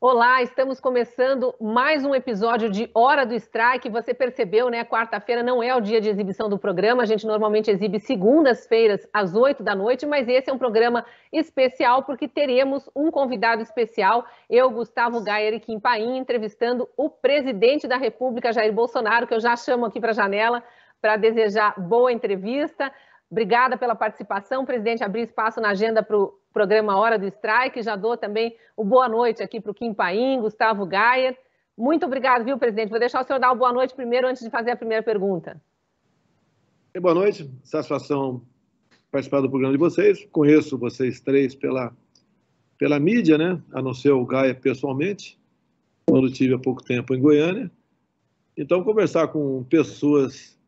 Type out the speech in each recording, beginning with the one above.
Olá, estamos começando mais um episódio de Hora do Strike. Você percebeu, né? Quarta-feira não é o dia de exibição do programa. A gente normalmente exibe segundas-feiras às 8 da noite, mas esse é um programa especial porque teremos um convidado especial, eu, Gustavo Gayer e Kim Paim, entrevistando o presidente da República, Jair Bolsonaro, que eu já chamo aqui para a janela para desejar boa entrevista. Obrigada pela participação, presidente, abrir espaço na agenda para o programa Hora do Strike. Já dou também o boa noite aqui para o Kim Paim, Gustavo Gayer. Muito obrigado, viu, presidente? Vou deixar o senhor dar uma boa noite primeiro, antes de fazer a primeira pergunta. Boa noite, satisfação participar do programa de vocês. Conheço vocês três pela mídia, né? A não ser o Gayer pessoalmente, quando estive há pouco tempo em Goiânia. Então, conversar com pessoas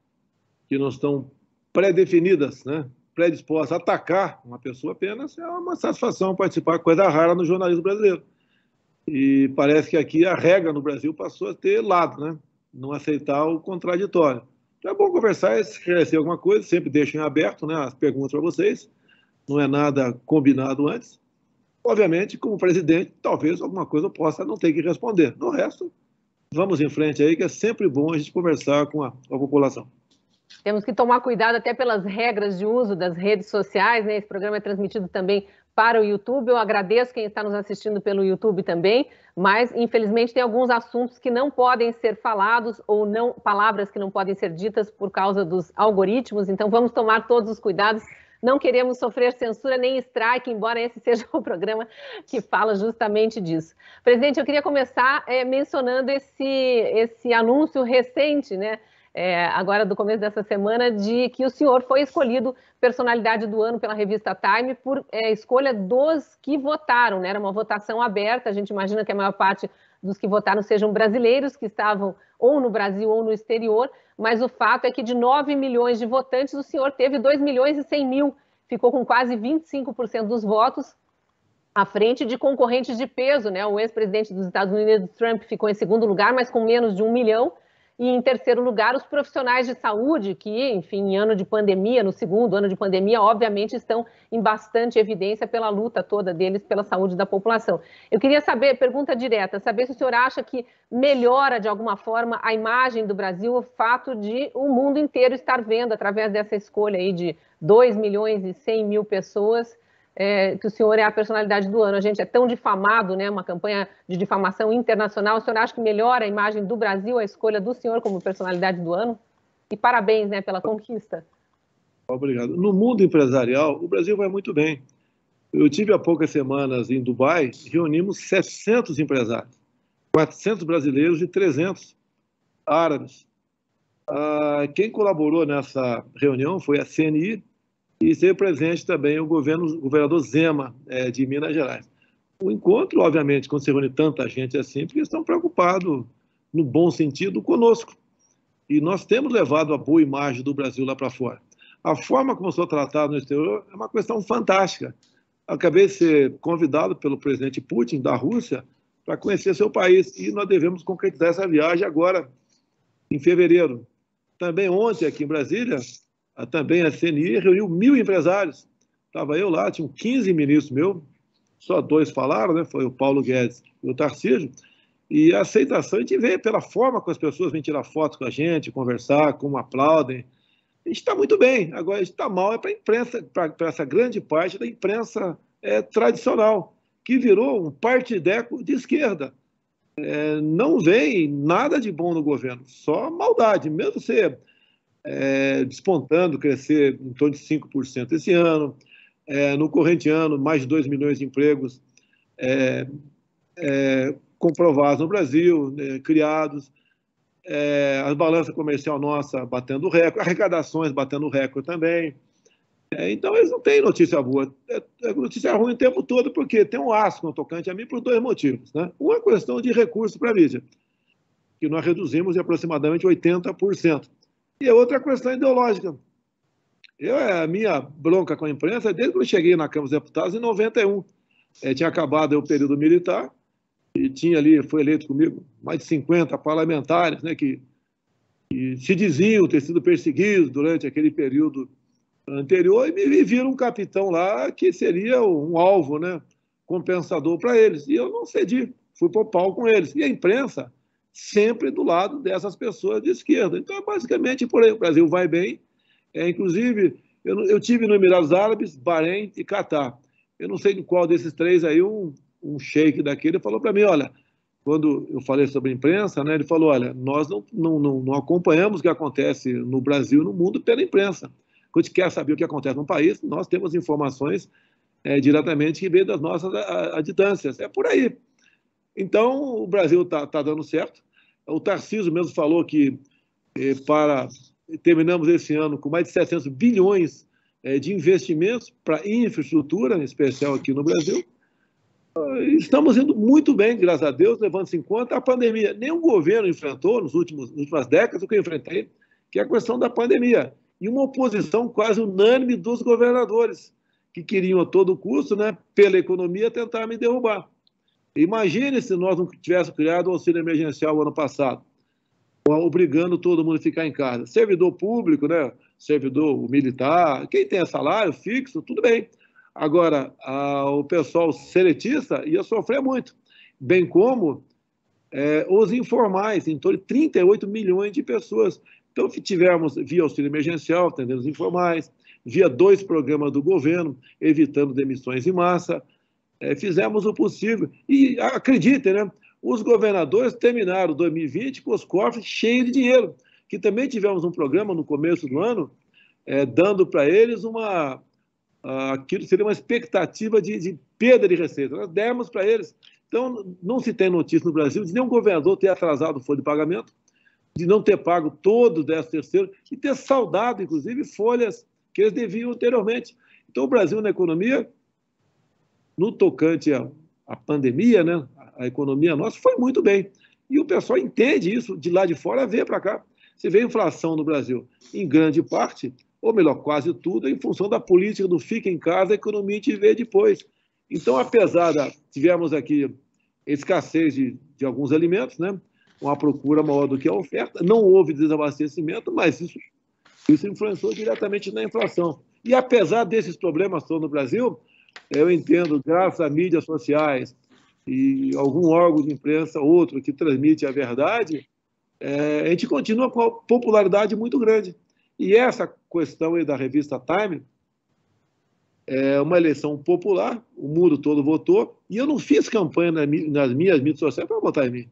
que não estão pré-definidas, né? Predispostas a atacar uma pessoa apenas, é uma satisfação participar, coisa rara no jornalismo brasileiro. E parece que aqui a regra no Brasil passou a ter lado, né? Não aceitar o contraditório. Então é bom conversar, esclarecer alguma coisa, sempre deixo em aberto, né, as perguntas para vocês, não é nada combinado antes. Obviamente, como presidente, talvez alguma coisa eu possa não ter que responder. No resto, vamos em frente aí, que é sempre bom a gente conversar com a população. Temos que tomar cuidado até pelas regras de uso das redes sociais, né? Esse programa é transmitido também para o YouTube. Eu agradeço quem está nos assistindo pelo YouTube também, mas infelizmente tem alguns assuntos que não podem ser falados ou não, palavras que não podem ser ditas por causa dos algoritmos, então vamos tomar todos os cuidados. Não queremos sofrer censura nem strike, embora esse seja o programa que fala justamente disso. Presidente, eu queria começar mencionando esse anúncio recente, né? Agora do começo dessa semana, de que o senhor foi escolhido personalidade do ano pela revista Time por escolha dos que votaram, né? Era uma votação aberta, a gente imagina que a maior parte dos que votaram sejam brasileiros que estavam ou no Brasil ou no exterior, mas o fato é que de 9 milhões de votantes, o senhor teve 2 milhões e 100 mil, ficou com quase 25% dos votos, à frente de concorrentes de peso, né? O ex-presidente dos Estados Unidos, Trump, ficou em segundo lugar, mas com menos de 1 milhão. E, em terceiro lugar, os profissionais de saúde, que, enfim, em ano de pandemia, no segundo ano de pandemia, obviamente estão em bastante evidência pela luta toda deles pela saúde da população. Eu queria saber, pergunta direta, saber se o senhor acha que melhora, de alguma forma, a imagem do Brasil o fato de o mundo inteiro estar vendo, através dessa escolha aí de 2 milhões e 100 mil pessoas, que o senhor é a personalidade do ano. A gente é tão difamado, né? Uma campanha de difamação internacional. O senhor acha que melhora a imagem do Brasil, a escolha do senhor como personalidade do ano? E parabéns, né, pela conquista. Obrigado. No mundo empresarial, o Brasil vai muito bem. Eu tive há poucas semanas em Dubai, reunimos 700 empresários, 400 brasileiros e 300 árabes. Quem colaborou nessa reunião foi a CNI, e esteve presente também o governador Zema, de Minas Gerais. O encontro, obviamente, quando se reúne tanta gente assim, porque estão preocupados, no bom sentido, conosco. E nós temos levado a boa imagem do Brasil lá para fora. A forma como sou tratado no exterior é uma questão fantástica. Acabei de ser convidado pelo presidente Putin, da Rússia, para conhecer seu país, e nós devemos concretizar essa viagem agora, em fevereiro. Também ontem, aqui em Brasília, também a CNI reuniu 1.000 empresários. Estava eu lá, tinham 15 ministros meus, só 2 falaram, né? Foi o Paulo Guedes e o Tarcísio. E a aceitação a gente vê pela forma como as pessoas vêm tirar fotos com a gente, conversar, como aplaudem. A gente está muito bem. Agora, a gente está mal para a imprensa, para essa grande parte da imprensa tradicional, que virou um partideco de esquerda. Não vem nada de bom no governo, só maldade. Mesmo você despontando, crescer em torno de 5% esse ano, no corrente ano, mais de 2 milhões de empregos comprovados no Brasil, criados, a balança comercial nossa batendo recorde, arrecadações batendo recorde também. Então, eles não têm notícia boa. É notícia ruim o tempo todo, porque tem um asco no tocante a mim por 2 motivos. Né? Uma é questão de recurso para a mídia, que nós reduzimos em aproximadamente 80%. E a outra questão ideológica. A minha bronca com a imprensa, desde que eu cheguei na Câmara dos Deputados, em 91. Tinha acabado o período militar, e tinha ali, foi eleito comigo, mais de 50 parlamentares, né, que se diziam ter sido perseguidos durante aquele período anterior e me viram um capitão lá que seria um alvo, né, compensador para eles. E eu não cedi, fui para o pau com eles. E a imprensa sempre do lado dessas pessoas de esquerda. Então, basicamente, por aí, o Brasil vai bem. Inclusive, eu tive no Emirados Árabes, Bahrein e Catar. Eu não sei de qual desses três aí, um sheik daquele falou para mim, olha, quando eu falei sobre a imprensa, né, ele falou, olha, nós não acompanhamos o que acontece no Brasil e no mundo pela imprensa. Quando a gente quer saber o que acontece no país, nós temos informações diretamente que vêm das nossas adjutâncias. É por aí. Então, o Brasil está dando certo. O Tarcísio mesmo falou que terminamos esse ano com mais de 700 bilhões de investimentos para infraestrutura, em especial aqui no Brasil. Estamos indo muito bem, graças a Deus, levando-se em conta a pandemia. Nenhum governo enfrentou, nas últimas décadas, o que eu enfrentei, que é a questão da pandemia. E uma oposição quase unânime dos governadores, que queriam a todo custo, né, pela economia, tentar me derrubar. Imagine se nós não tivéssemos criado o auxílio emergencial ano passado, obrigando todo mundo a ficar em casa. Servidor público, né, servidor militar, quem tem salário fixo, tudo bem. Agora, o pessoal seletista ia sofrer muito, bem como os informais, em torno de 38 milhões de pessoas. Então, tivemos via auxílio emergencial, atendendo os informais, via 2 programas do governo, evitando demissões em massa, fizemos o possível. E acreditem, né, os governadores terminaram 2020 com os cofres cheios de dinheiro, que também tivemos um programa no começo do ano, dando para eles aquilo seria uma expectativa de perda de receita. Nós demos para eles. Então, não se tem notícia no Brasil de nenhum governador ter atrasado o folha de pagamento, de não ter pago todo o 13º e ter saldado, inclusive, folhas que eles deviam anteriormente. Então, o Brasil, na economia, no tocante à pandemia, né, a economia nossa foi muito bem. E o pessoal entende isso de lá de fora, vê para cá. Você vê a inflação no Brasil, em grande parte, ou melhor, quase tudo, em função da política do fica em casa, a economia a gente vê depois. Então, apesar tivemos aqui escassez de alguns alimentos, né, uma procura maior do que a oferta, não houve desabastecimento, mas isso influenciou diretamente na inflação. E apesar desses problemas todos no Brasil, eu entendo, graças a mídias sociais e algum órgão de imprensa, outro, que transmite a verdade, a gente continua com uma popularidade muito grande. E essa questão aí da revista Time é uma eleição popular, o mundo todo votou, e eu não fiz campanha nas minhas mídias sociais para votar em mim.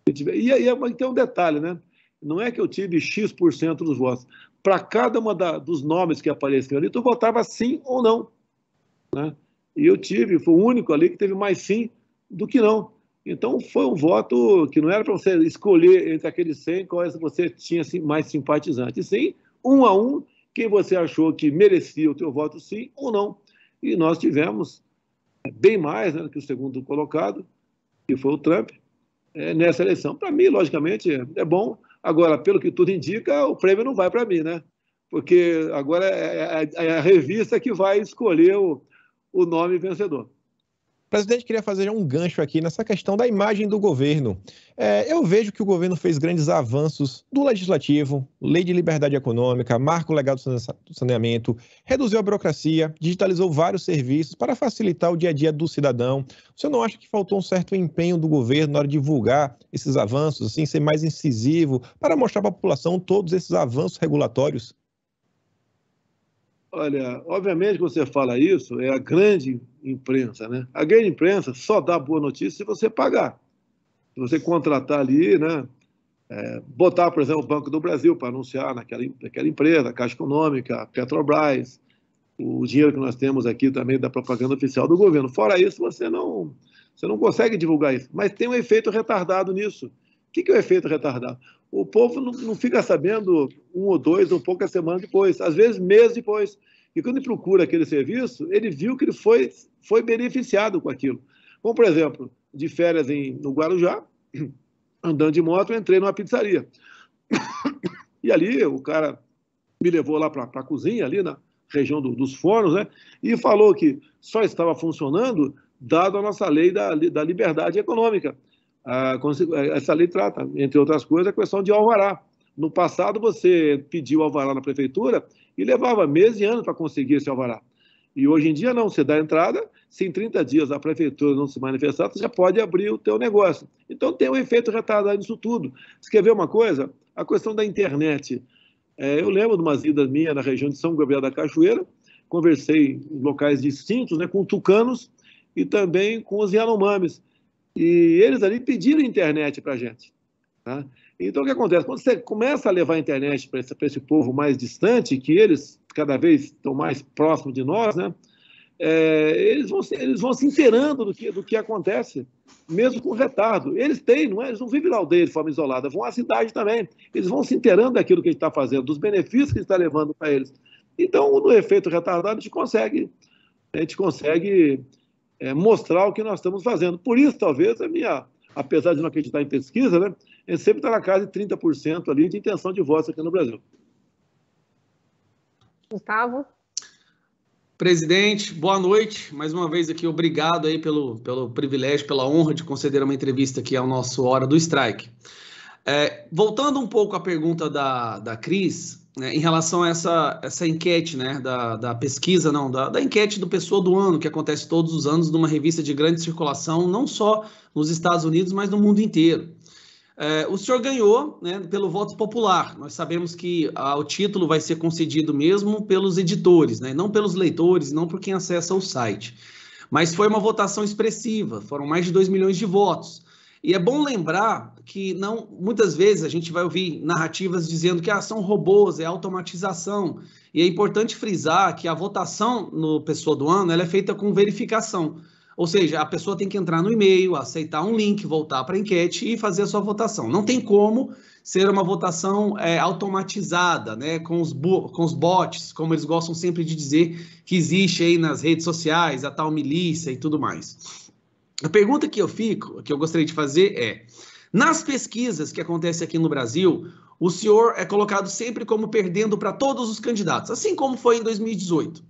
E aí tem um detalhe, né? Não é que eu tive X% dos votos. Para cada uma dos nomes que apareciam ali, tu votava sim ou não, né? E foi o único ali que teve mais sim do que não. Então, foi um voto que não era para você escolher entre aqueles 100 quais você tinha mais simpatizante. Sim, 1 a 1, quem você achou que merecia o teu voto sim ou não. E nós tivemos bem mais, né, que o segundo colocado, que foi o Trump, nessa eleição. Para mim, logicamente, é bom. Agora, pelo que tudo indica, o prêmio não vai para mim, né? Porque agora é a revista que vai escolher o nome vencedor. Presidente, queria fazer um gancho aqui nessa questão da imagem do governo. Eu vejo que o governo fez grandes avanços do legislativo, lei de liberdade econômica, marco legal do saneamento, reduziu a burocracia, digitalizou vários serviços para facilitar o dia a dia do cidadão. O senhor não acha que faltou um certo empenho do governo na hora de divulgar esses avanços, assim, ser mais incisivo, para mostrar para a população todos esses avanços regulatórios? Olha, obviamente, quando você fala isso, é a grande imprensa, né? A grande imprensa só dá boa notícia se você pagar. Se você contratar ali, né? Botar, por exemplo, o Banco do Brasil para anunciar naquela empresa, a Caixa Econômica, a Petrobras, o dinheiro que nós temos aqui também da propaganda oficial do governo. Fora isso, você não consegue divulgar isso. Mas tem um efeito retardado nisso. O que é o efeito retardado? O povo não fica sabendo 1 ou 2 ou poucas semanas depois, às vezes meses depois. E quando ele procura aquele serviço, ele viu que ele foi beneficiado com aquilo. Como, por exemplo, de férias no Guarujá, andando de moto, eu entrei numa pizzaria. E ali o cara me levou lá para a cozinha, ali na região dos fornos, né? E falou que só estava funcionando dado a nossa lei da liberdade econômica. Essa lei trata, entre outras coisas, a questão de alvará. No passado, você pediu alvará na prefeitura E levava meses e anos para conseguir esse alvará. E hoje em dia não, você dá entrada, se em 30 dias a prefeitura não se manifestar, você já pode abrir o teu negócio. Então tem um efeito retardado nisso tudo. Você quer ver uma coisa? A questão da internet. Eu lembro de umas idas minhas na região de São Gabriel da Cachoeira, conversei em locais distintos, né, com tucanos e também com os Yanomamis. E eles ali pediram internet para a gente. Tá? Então, o que acontece? Quando você começa a levar a internet para esse povo mais distante, que eles cada vez estão mais próximos de nós, né? Eles vão se inteirando do que acontece, mesmo com retardo. Eles têm, não é? Eles não vivem na aldeia de forma isolada, vão à cidade também. Eles vão se inteirando daquilo que a gente está fazendo, dos benefícios que a gente está levando para eles. Então, no efeito retardado, a gente consegue mostrar o que nós estamos fazendo. Por isso, talvez, apesar de não acreditar em pesquisa, né, a gente sempre está na casa de 30% ali de intenção de voto aqui no Brasil. Gustavo? Presidente, boa noite. Mais uma vez aqui, obrigado aí pelo privilégio, pela honra de conceder uma entrevista aqui ao nosso Hora do Strike. Voltando um pouco à pergunta da Cris, né, em relação a essa enquete, né, da pesquisa, não, da enquete do Pessoa do Ano, que acontece todos os anos numa revista de grande circulação, não só nos Estados Unidos, mas no mundo inteiro. O senhor ganhou, né, pelo voto popular. Nós sabemos que o título vai ser concedido mesmo pelos editores, né, não pelos leitores, não por quem acessa o site. Mas foi uma votação expressiva, foram mais de 2 milhões de votos. E é bom lembrar que muitas vezes a gente vai ouvir narrativas dizendo que são robôs, é automatização. E é importante frisar que a votação no Pessoa do Ano ela é feita com verificação. Ou seja, a pessoa tem que entrar no e-mail, aceitar um link, voltar para a enquete e fazer a sua votação. Não tem como ser uma votação automatizada, né, com os bots, como eles gostam sempre de dizer que existe aí nas redes sociais, a tal milícia e tudo mais. A pergunta que eu gostaria de fazer nas pesquisas que acontecem aqui no Brasil, o senhor é colocado sempre como perdendo para todos os candidatos, assim como foi em 2018.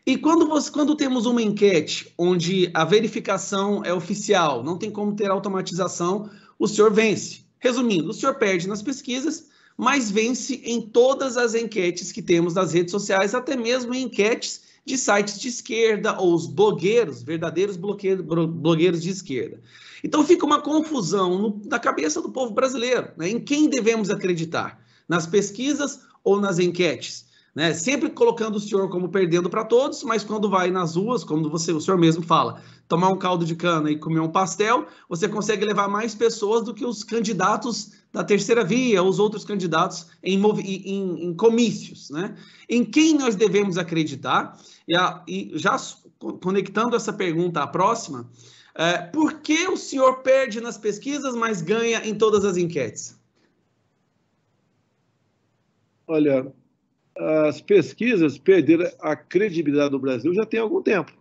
E quando temos uma enquete onde a verificação é oficial, não tem como ter automatização, o senhor vence. Resumindo, o senhor perde nas pesquisas, mas vence em todas as enquetes que temos nas redes sociais, até mesmo em enquetes de sites de esquerda ou os blogueiros, verdadeiros blogueiros de esquerda. Então fica uma confusão na cabeça do povo brasileiro, né? Em quem devemos acreditar? Nas pesquisas ou nas enquetes? Né? Sempre colocando o senhor como perdendo para todos, mas quando vai nas ruas, como o senhor mesmo fala, tomar um caldo de cana e comer um pastel, você consegue levar mais pessoas do que os candidatos da terceira via, os outros candidatos em comícios. Né? Em quem nós devemos acreditar? E já conectando essa pergunta à próxima, por que o senhor perde nas pesquisas, mas ganha em todas as enquetes? Olha, as pesquisas perderam a credibilidade do Brasil já tem algum tempo.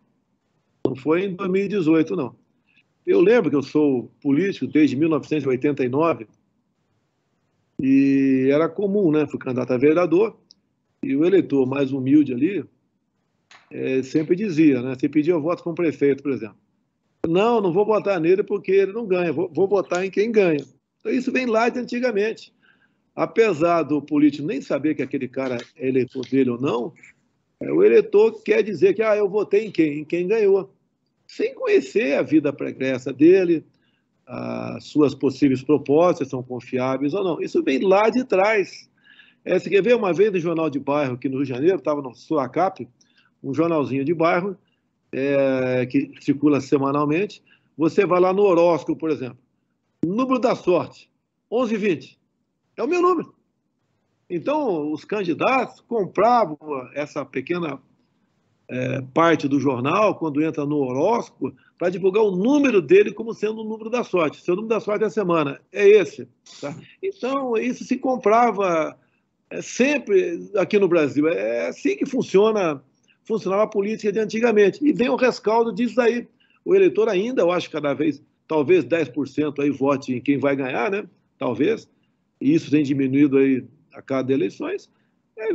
Não foi em 2018, não. Eu lembro que eu sou político desde 1989 e era comum, né? Fui candidato a vereador e o eleitor mais humilde ali sempre dizia, né? Se pedia voto com o prefeito, por exemplo. Não vou votar nele porque ele não ganha, vou votar em quem ganha. Então, isso vem lá de antigamente. Apesar do político nem saber que aquele cara é eleitor dele ou não, o eleitor quer dizer que eu votei em quem ganhou, sem conhecer a vida pregressa dele, as suas possíveis propostas são confiáveis ou não. Isso vem lá de trás. Você quer ver, uma vez no Jornal de Bairro aqui no Rio de Janeiro, estava no Sulacap, um jornalzinho de bairro que circula semanalmente, você vai lá no horóscopo, por exemplo, número da sorte, 1120. É o meu número. Então, os candidatos compravam essa pequena parte do jornal, quando entra no horóscopo, para divulgar o número dele como sendo o número da sorte. Seu número da sorte da semana é esse. Tá? Então, isso se comprava sempre aqui no Brasil. É assim que funcionava a política de antigamente. E vem o rescaldo disso aí. O eleitor ainda, eu acho, cada vez, talvez 10% aí vote em quem vai ganhar, né? Talvez. E isso tem diminuído aí a cada eleições,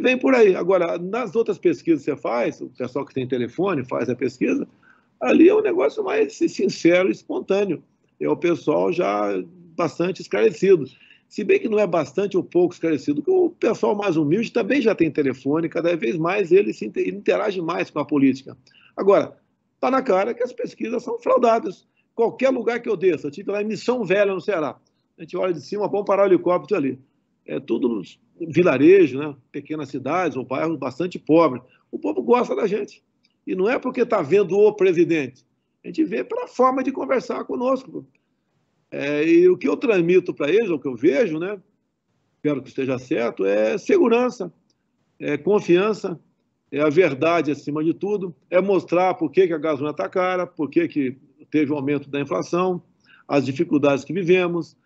vem por aí. Agora, nas outras pesquisas que você faz, o pessoal que tem telefone faz a pesquisa, ali é um negócio mais sincero e espontâneo. É o pessoal já bastante esclarecido. se bem que não é bastante ou pouco esclarecido, porque o pessoal mais humilde também já tem telefone, cada vez mais ele interage mais com a política. Agora, está na cara que as pesquisas são fraudadas. Qualquer lugar que eu desça, eu estive lá em Missão Velha, no Ceará, a gente olha de cima, vamos parar o helicóptero ali. É tudo vilarejo, né? Pequenas cidades ou bairros bastante pobres. O povo gosta da gente. E não é porque está vendo o presidente. A gente vê pela forma de conversar conosco. E o que eu transmito para eles, o que eu vejo, né? Espero que esteja certo, é segurança, é confiança, é a verdade acima de tudo, é mostrar por que a gasolina está cara, por que teve o aumento da inflação, as dificuldades que vivemos.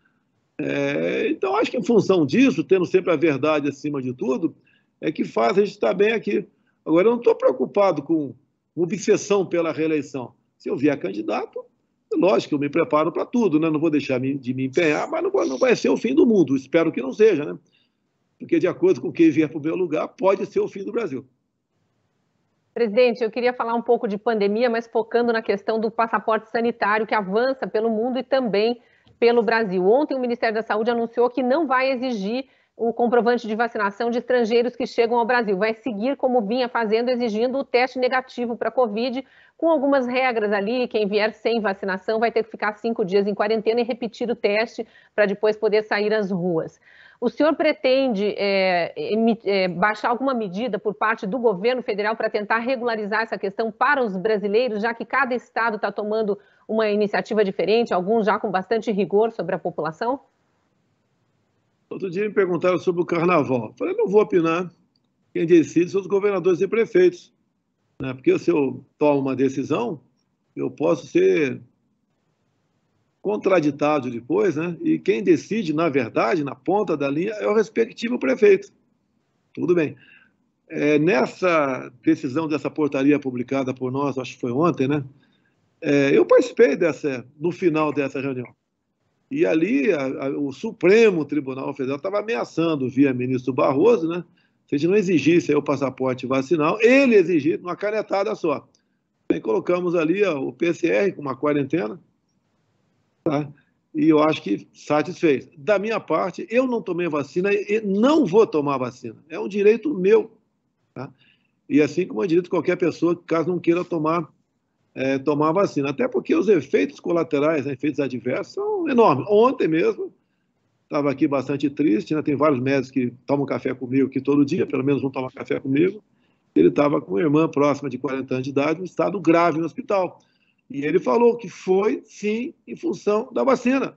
Então, acho que em função disso, tendo sempre a verdade acima de tudo, é que faz a gente estar bem aqui. Agora, eu não estou preocupado com obsessão pela reeleição. Se eu vier candidato, lógico que eu me preparo para tudo, né? Não vou deixar de me empenhar, mas não vai ser o fim do mundo. Espero que não seja, né? Porque, de acordo com quem vier para o meu lugar, pode ser o fim do Brasil. Presidente, eu queria falar um pouco de pandemia, mas focando na questão do passaporte sanitário que avança pelo mundo e também pelo Brasil. Ontem o Ministério da Saúde anunciou que não vai exigir o comprovante de vacinação de estrangeiros que chegam ao Brasil. Vai seguir como vinha fazendo, exigindo o teste negativo para a Covid, com algumas regras ali. Quem vier sem vacinação vai ter que ficar 5 dias em quarentena e repetir o teste para depois poder sair às ruas. O senhor pretende baixar alguma medida por parte do governo federal para tentar regularizar essa questão para os brasileiros, já que cada estado está tomando uma iniciativa diferente, alguns já com bastante rigor sobre a população? Outro dia me perguntaram sobre o carnaval. Eu falei, não vou opinar. Quem decide são os governadores e prefeitos. Né? Porque se eu tomo uma decisão, eu posso ser contraditado depois, né? E quem decide, na verdade, na ponta da linha, é o respectivo prefeito. Tudo bem. Nessa decisão dessa portaria publicada por nós, acho que foi ontem, né? Eu participei no final dessa reunião. E ali o Supremo Tribunal Federal estava ameaçando, via ministro Barroso, né? Se a gente não exigisse aí o passaporte vacinal, ele exigir uma canetada só. Aí colocamos ali o PCR com uma quarentena, tá? E eu acho que satisfez. Da minha parte, eu não tomei vacina e não vou tomar vacina. É um direito meu, tá? E assim como é direito de qualquer pessoa, caso não queira tomar a vacina. Até porque os efeitos colaterais, efeitos adversos, são enormes. Ontem mesmo, estava aqui bastante triste, né? Tem vários médicos que tomam café comigo aqui todo dia, pelo menos um toma café comigo. Ele estava com uma irmã próxima de 40 anos de idade, em estado grave no hospital. E ele falou que foi, sim, em função da vacina.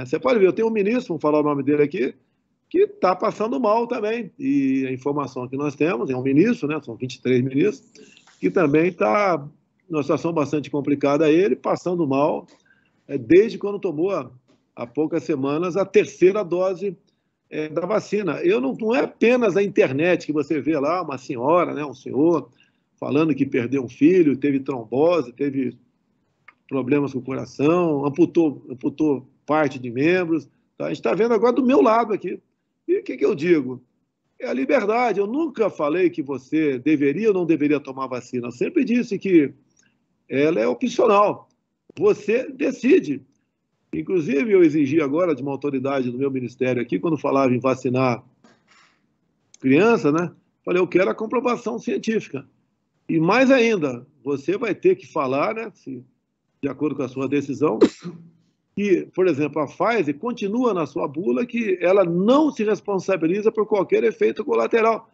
Você pode ver, eu tenho um ministro, vamos falar o nome dele aqui, que está passando mal também. E a informação que nós temos, é um ministro, né? São 23 ministros, que também está numa situação bastante complicada, ele passando mal, desde quando tomou, há poucas semanas, a terceira dose da vacina. Não é apenas a internet que você vê lá, uma senhora, né, um senhor, falando que perdeu um filho, teve trombose, teve problemas com o coração, amputou parte de membros. Tá? A gente está vendo agora do meu lado aqui. E o que eu digo? É a liberdade. Eu nunca falei que você deveria ou não deveria tomar vacina. Eu sempre disse que ela é opcional. Você decide. Inclusive, eu exigi agora de uma autoridade do meu ministério aqui, quando falava em vacinar criança, né? Falei, eu quero a comprovação científica. E mais ainda, você vai ter que falar, né, de acordo com a sua decisão, que, por exemplo, a Pfizer continua na sua bula que ela não se responsabiliza por qualquer efeito colateral.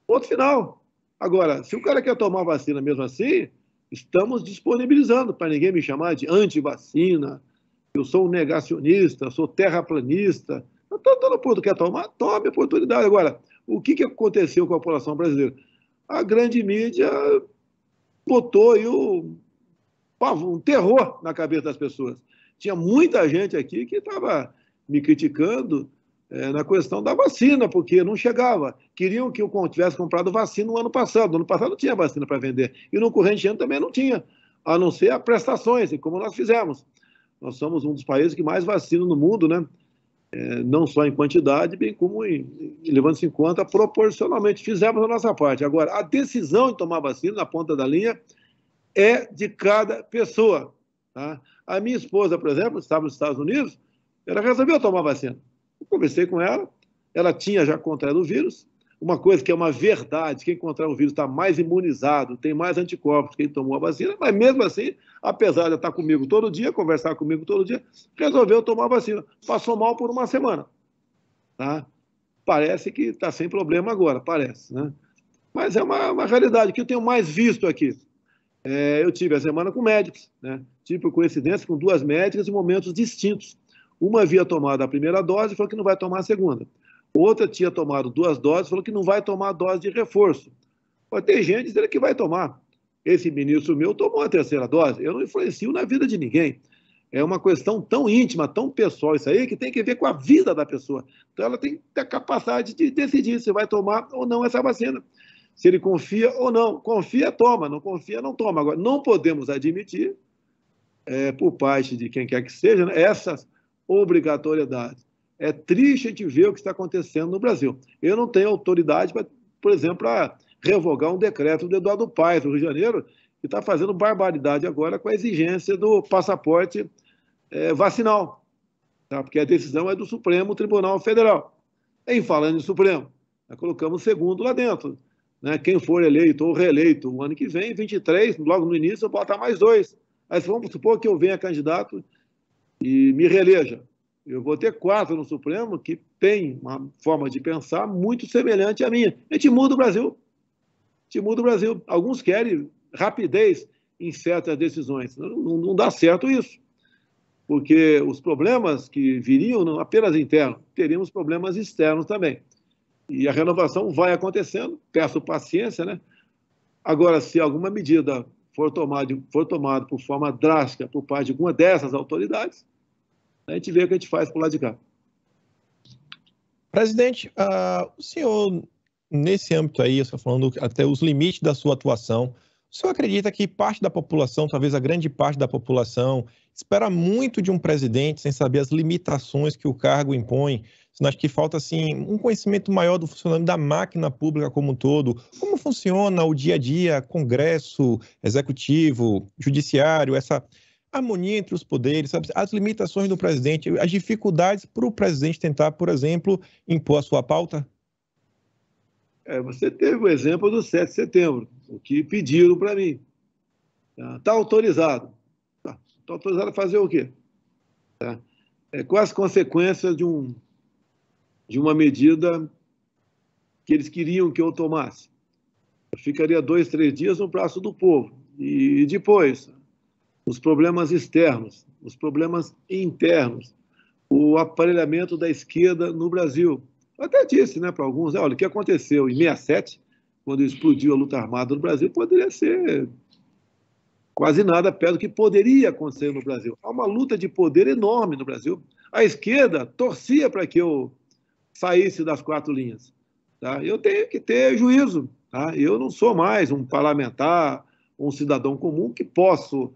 Ponto final. Agora, se o cara quer tomar vacina mesmo assim, estamos disponibilizando para ninguém me chamar de anti-vacina, eu sou um negacionista, sou terraplanista. Todo mundo quer tomar, tome a oportunidade. Agora, o que aconteceu com a população brasileira? A grande mídia botou aí um terror na cabeça das pessoas. Tinha muita gente aqui que estava me criticando na questão da vacina, porque não chegava. Queriam que eu tivesse comprado vacina no ano passado. No ano passado não tinha vacina para vender. E no corrente ano também não tinha, a não ser as prestações, como nós fizemos. Nós somos um dos países que mais vacina no mundo, né? Não só em quantidade, bem como levando-se em conta proporcionalmente. Fizemos a nossa parte. Agora, a decisão de tomar vacina na ponta da linha é de cada pessoa. Tá? A minha esposa, por exemplo, estava nos Estados Unidos, ela resolveu tomar vacina. Eu conversei com ela, ela tinha já contraído o vírus, uma coisa que é uma verdade, quem contrai o vírus está mais imunizado, tem mais anticorpos quem tomou a vacina, mas mesmo assim, apesar de estar comigo todo dia, conversar comigo todo dia, resolveu tomar a vacina. Passou mal por uma semana. Tá? Parece que está sem problema agora, parece. Né? Mas é uma realidade que eu tenho mais visto aqui. Eu tive a semana com médicos, né? Tive, por coincidência, com 2 médicas em momentos distintos. Uma havia tomado a primeira dose e falou que não vai tomar a segunda. Outra tinha tomado 2 doses e falou que não vai tomar a dose de reforço. Mas tem gente dizendo que vai tomar. Esse ministro meu tomou a 3ª dose. Eu não influencio na vida de ninguém. É uma questão tão íntima, tão pessoal isso aí, que tem que ver com a vida da pessoa. Então ela tem que ter a capacidade de decidir se vai tomar ou não essa vacina. Se ele confia ou não. Confia, toma. Não confia, não toma. Agora, não podemos admitir, por parte de quem quer que seja, né, essas obrigatoriedades. É triste a gente ver o que está acontecendo no Brasil. Eu não tenho autoridade, por exemplo, para revogar um decreto do Eduardo Paes, do Rio de Janeiro, que está fazendo barbaridade agora com a exigência do passaporte vacinal, tá? Porque a decisão é do Supremo Tribunal Federal. Em falando em Supremo, nós colocamos o segundo lá dentro. Né? Quem for eleito ou reeleito o ano que vem, 23, logo no início, eu vou botar mais 2. Aí vamos supor que eu venha candidato e me reeleja. Eu vou ter 4 no Supremo que tem uma forma de pensar muito semelhante à minha. A gente muda o Brasil. A gente muda o Brasil. Alguns querem rapidez em certas decisões. Não dá certo isso. Porque os problemas que viriam não apenas internos, teríamos problemas externos também. E a renovação vai acontecendo. Peço paciência, né? Agora, se alguma medida for tomada por forma drástica por parte de alguma dessas autoridades, a gente vê o que a gente faz por lá de cá. Presidente, o senhor, nesse âmbito aí, eu estou falando até os limites da sua atuação, o senhor acredita que parte da população, talvez a grande parte da população, espera muito de um presidente sem saber as limitações que o cargo impõe? Você acha que falta, assim, um conhecimento maior do funcionamento da máquina pública como um todo? Como funciona o dia a dia, Congresso, Executivo, Judiciário, essa harmonia entre os poderes, sabe? As limitações do presidente, as dificuldades para o presidente tentar, por exemplo, impor a sua pauta? Você teve o exemplo do 7 de setembro, o que pediram para mim. Está autorizado. Está autorizado a fazer o quê? Quais as consequências de uma medida que eles queriam que eu tomasse? Eu ficaria 2, 3 dias no braço do povo. E depois, os problemas externos, os problemas internos, o aparelhamento da esquerda no Brasil. Eu até disse, né, para alguns, olha, o que aconteceu em 67, quando explodiu a luta armada no Brasil, poderia ser quase nada perto do que poderia acontecer no Brasil. Há uma luta de poder enorme no Brasil. A esquerda torcia para que eu saísse das 4 linhas. Tá? Eu tenho que ter juízo. Tá? Eu não sou mais um parlamentar, um cidadão comum que posso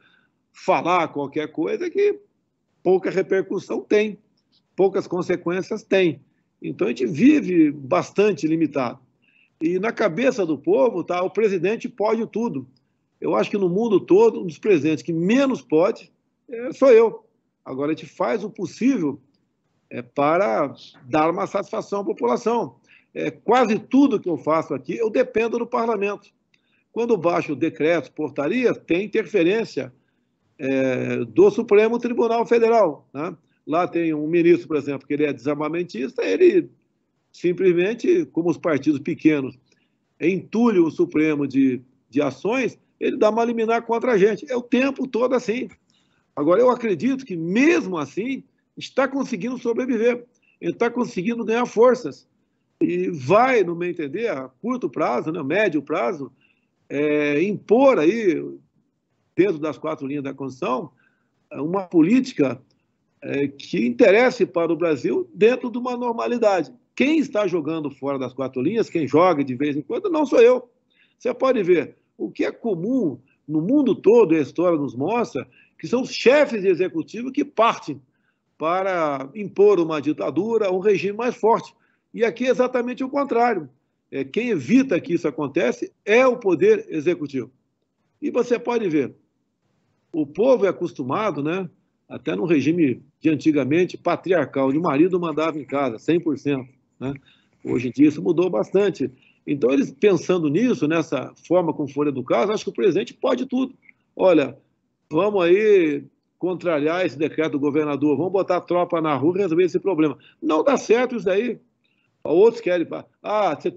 falar qualquer coisa que pouca repercussão tem, poucas consequências tem. Então, a gente vive bastante limitado. E na cabeça do povo, tá, o presidente pode tudo. Eu acho que no mundo todo, um dos presidentes que menos pode sou eu. Agora, a gente faz o possível para dar uma satisfação à população. Quase tudo que eu faço aqui, eu dependo do parlamento. Quando baixo decretos, portarias, tem interferência do Supremo Tribunal Federal. Né? Lá tem um ministro, por exemplo, que ele é desarmamentista, ele simplesmente, como os partidos pequenos, entulham o Supremo de ações, ele dá uma liminar contra a gente. É o tempo todo assim. Agora, eu acredito que, mesmo assim, está conseguindo sobreviver, ele está conseguindo ganhar forças. E vai, no meu entender, a curto prazo, né, médio prazo, impor aí, dentro das 4 linhas da Constituição, uma política que interesse para o Brasil dentro de uma normalidade. Quem está jogando fora das 4 linhas, quem joga de vez em quando, não sou eu. Você pode ver, o que é comum no mundo todo, e a história nos mostra, que são os chefes de executivo que partem para impor uma ditadura, um regime mais forte. E aqui é exatamente o contrário. Quem evita que isso aconteça é o poder executivo. E você pode ver, o povo é acostumado, né, até no regime de antigamente patriarcal, onde o marido mandava em casa, 100%. Né? Hoje em dia isso mudou bastante. Então, eles pensando nisso, nessa forma como foram educados, acho que o presidente pode tudo. Olha, vamos aí contrariar esse decreto do governador, vamos botar a tropa na rua e resolver esse problema. Não dá certo isso daí. Outros querem, você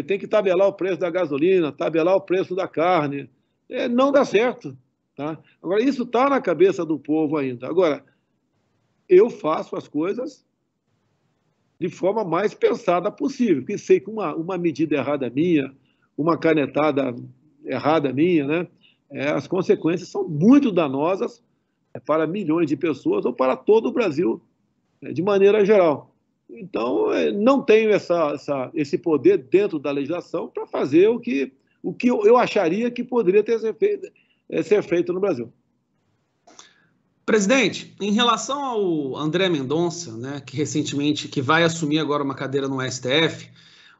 tem que tabelar o preço da gasolina, tabelar o preço da carne. Não dá certo. Tá? Agora, isso está na cabeça do povo ainda. Agora, eu faço as coisas de forma mais pensada possível, porque sei que uma medida errada minha, uma canetada errada minha, né, as consequências são muito danosas para milhões de pessoas ou para todo o Brasil, de maneira geral. Então, não tenho esse poder dentro da legislação para fazer o que eu acharia que poderia ser feito no Brasil. Presidente, em relação ao André Mendonça, né, que vai assumir agora uma cadeira no STF,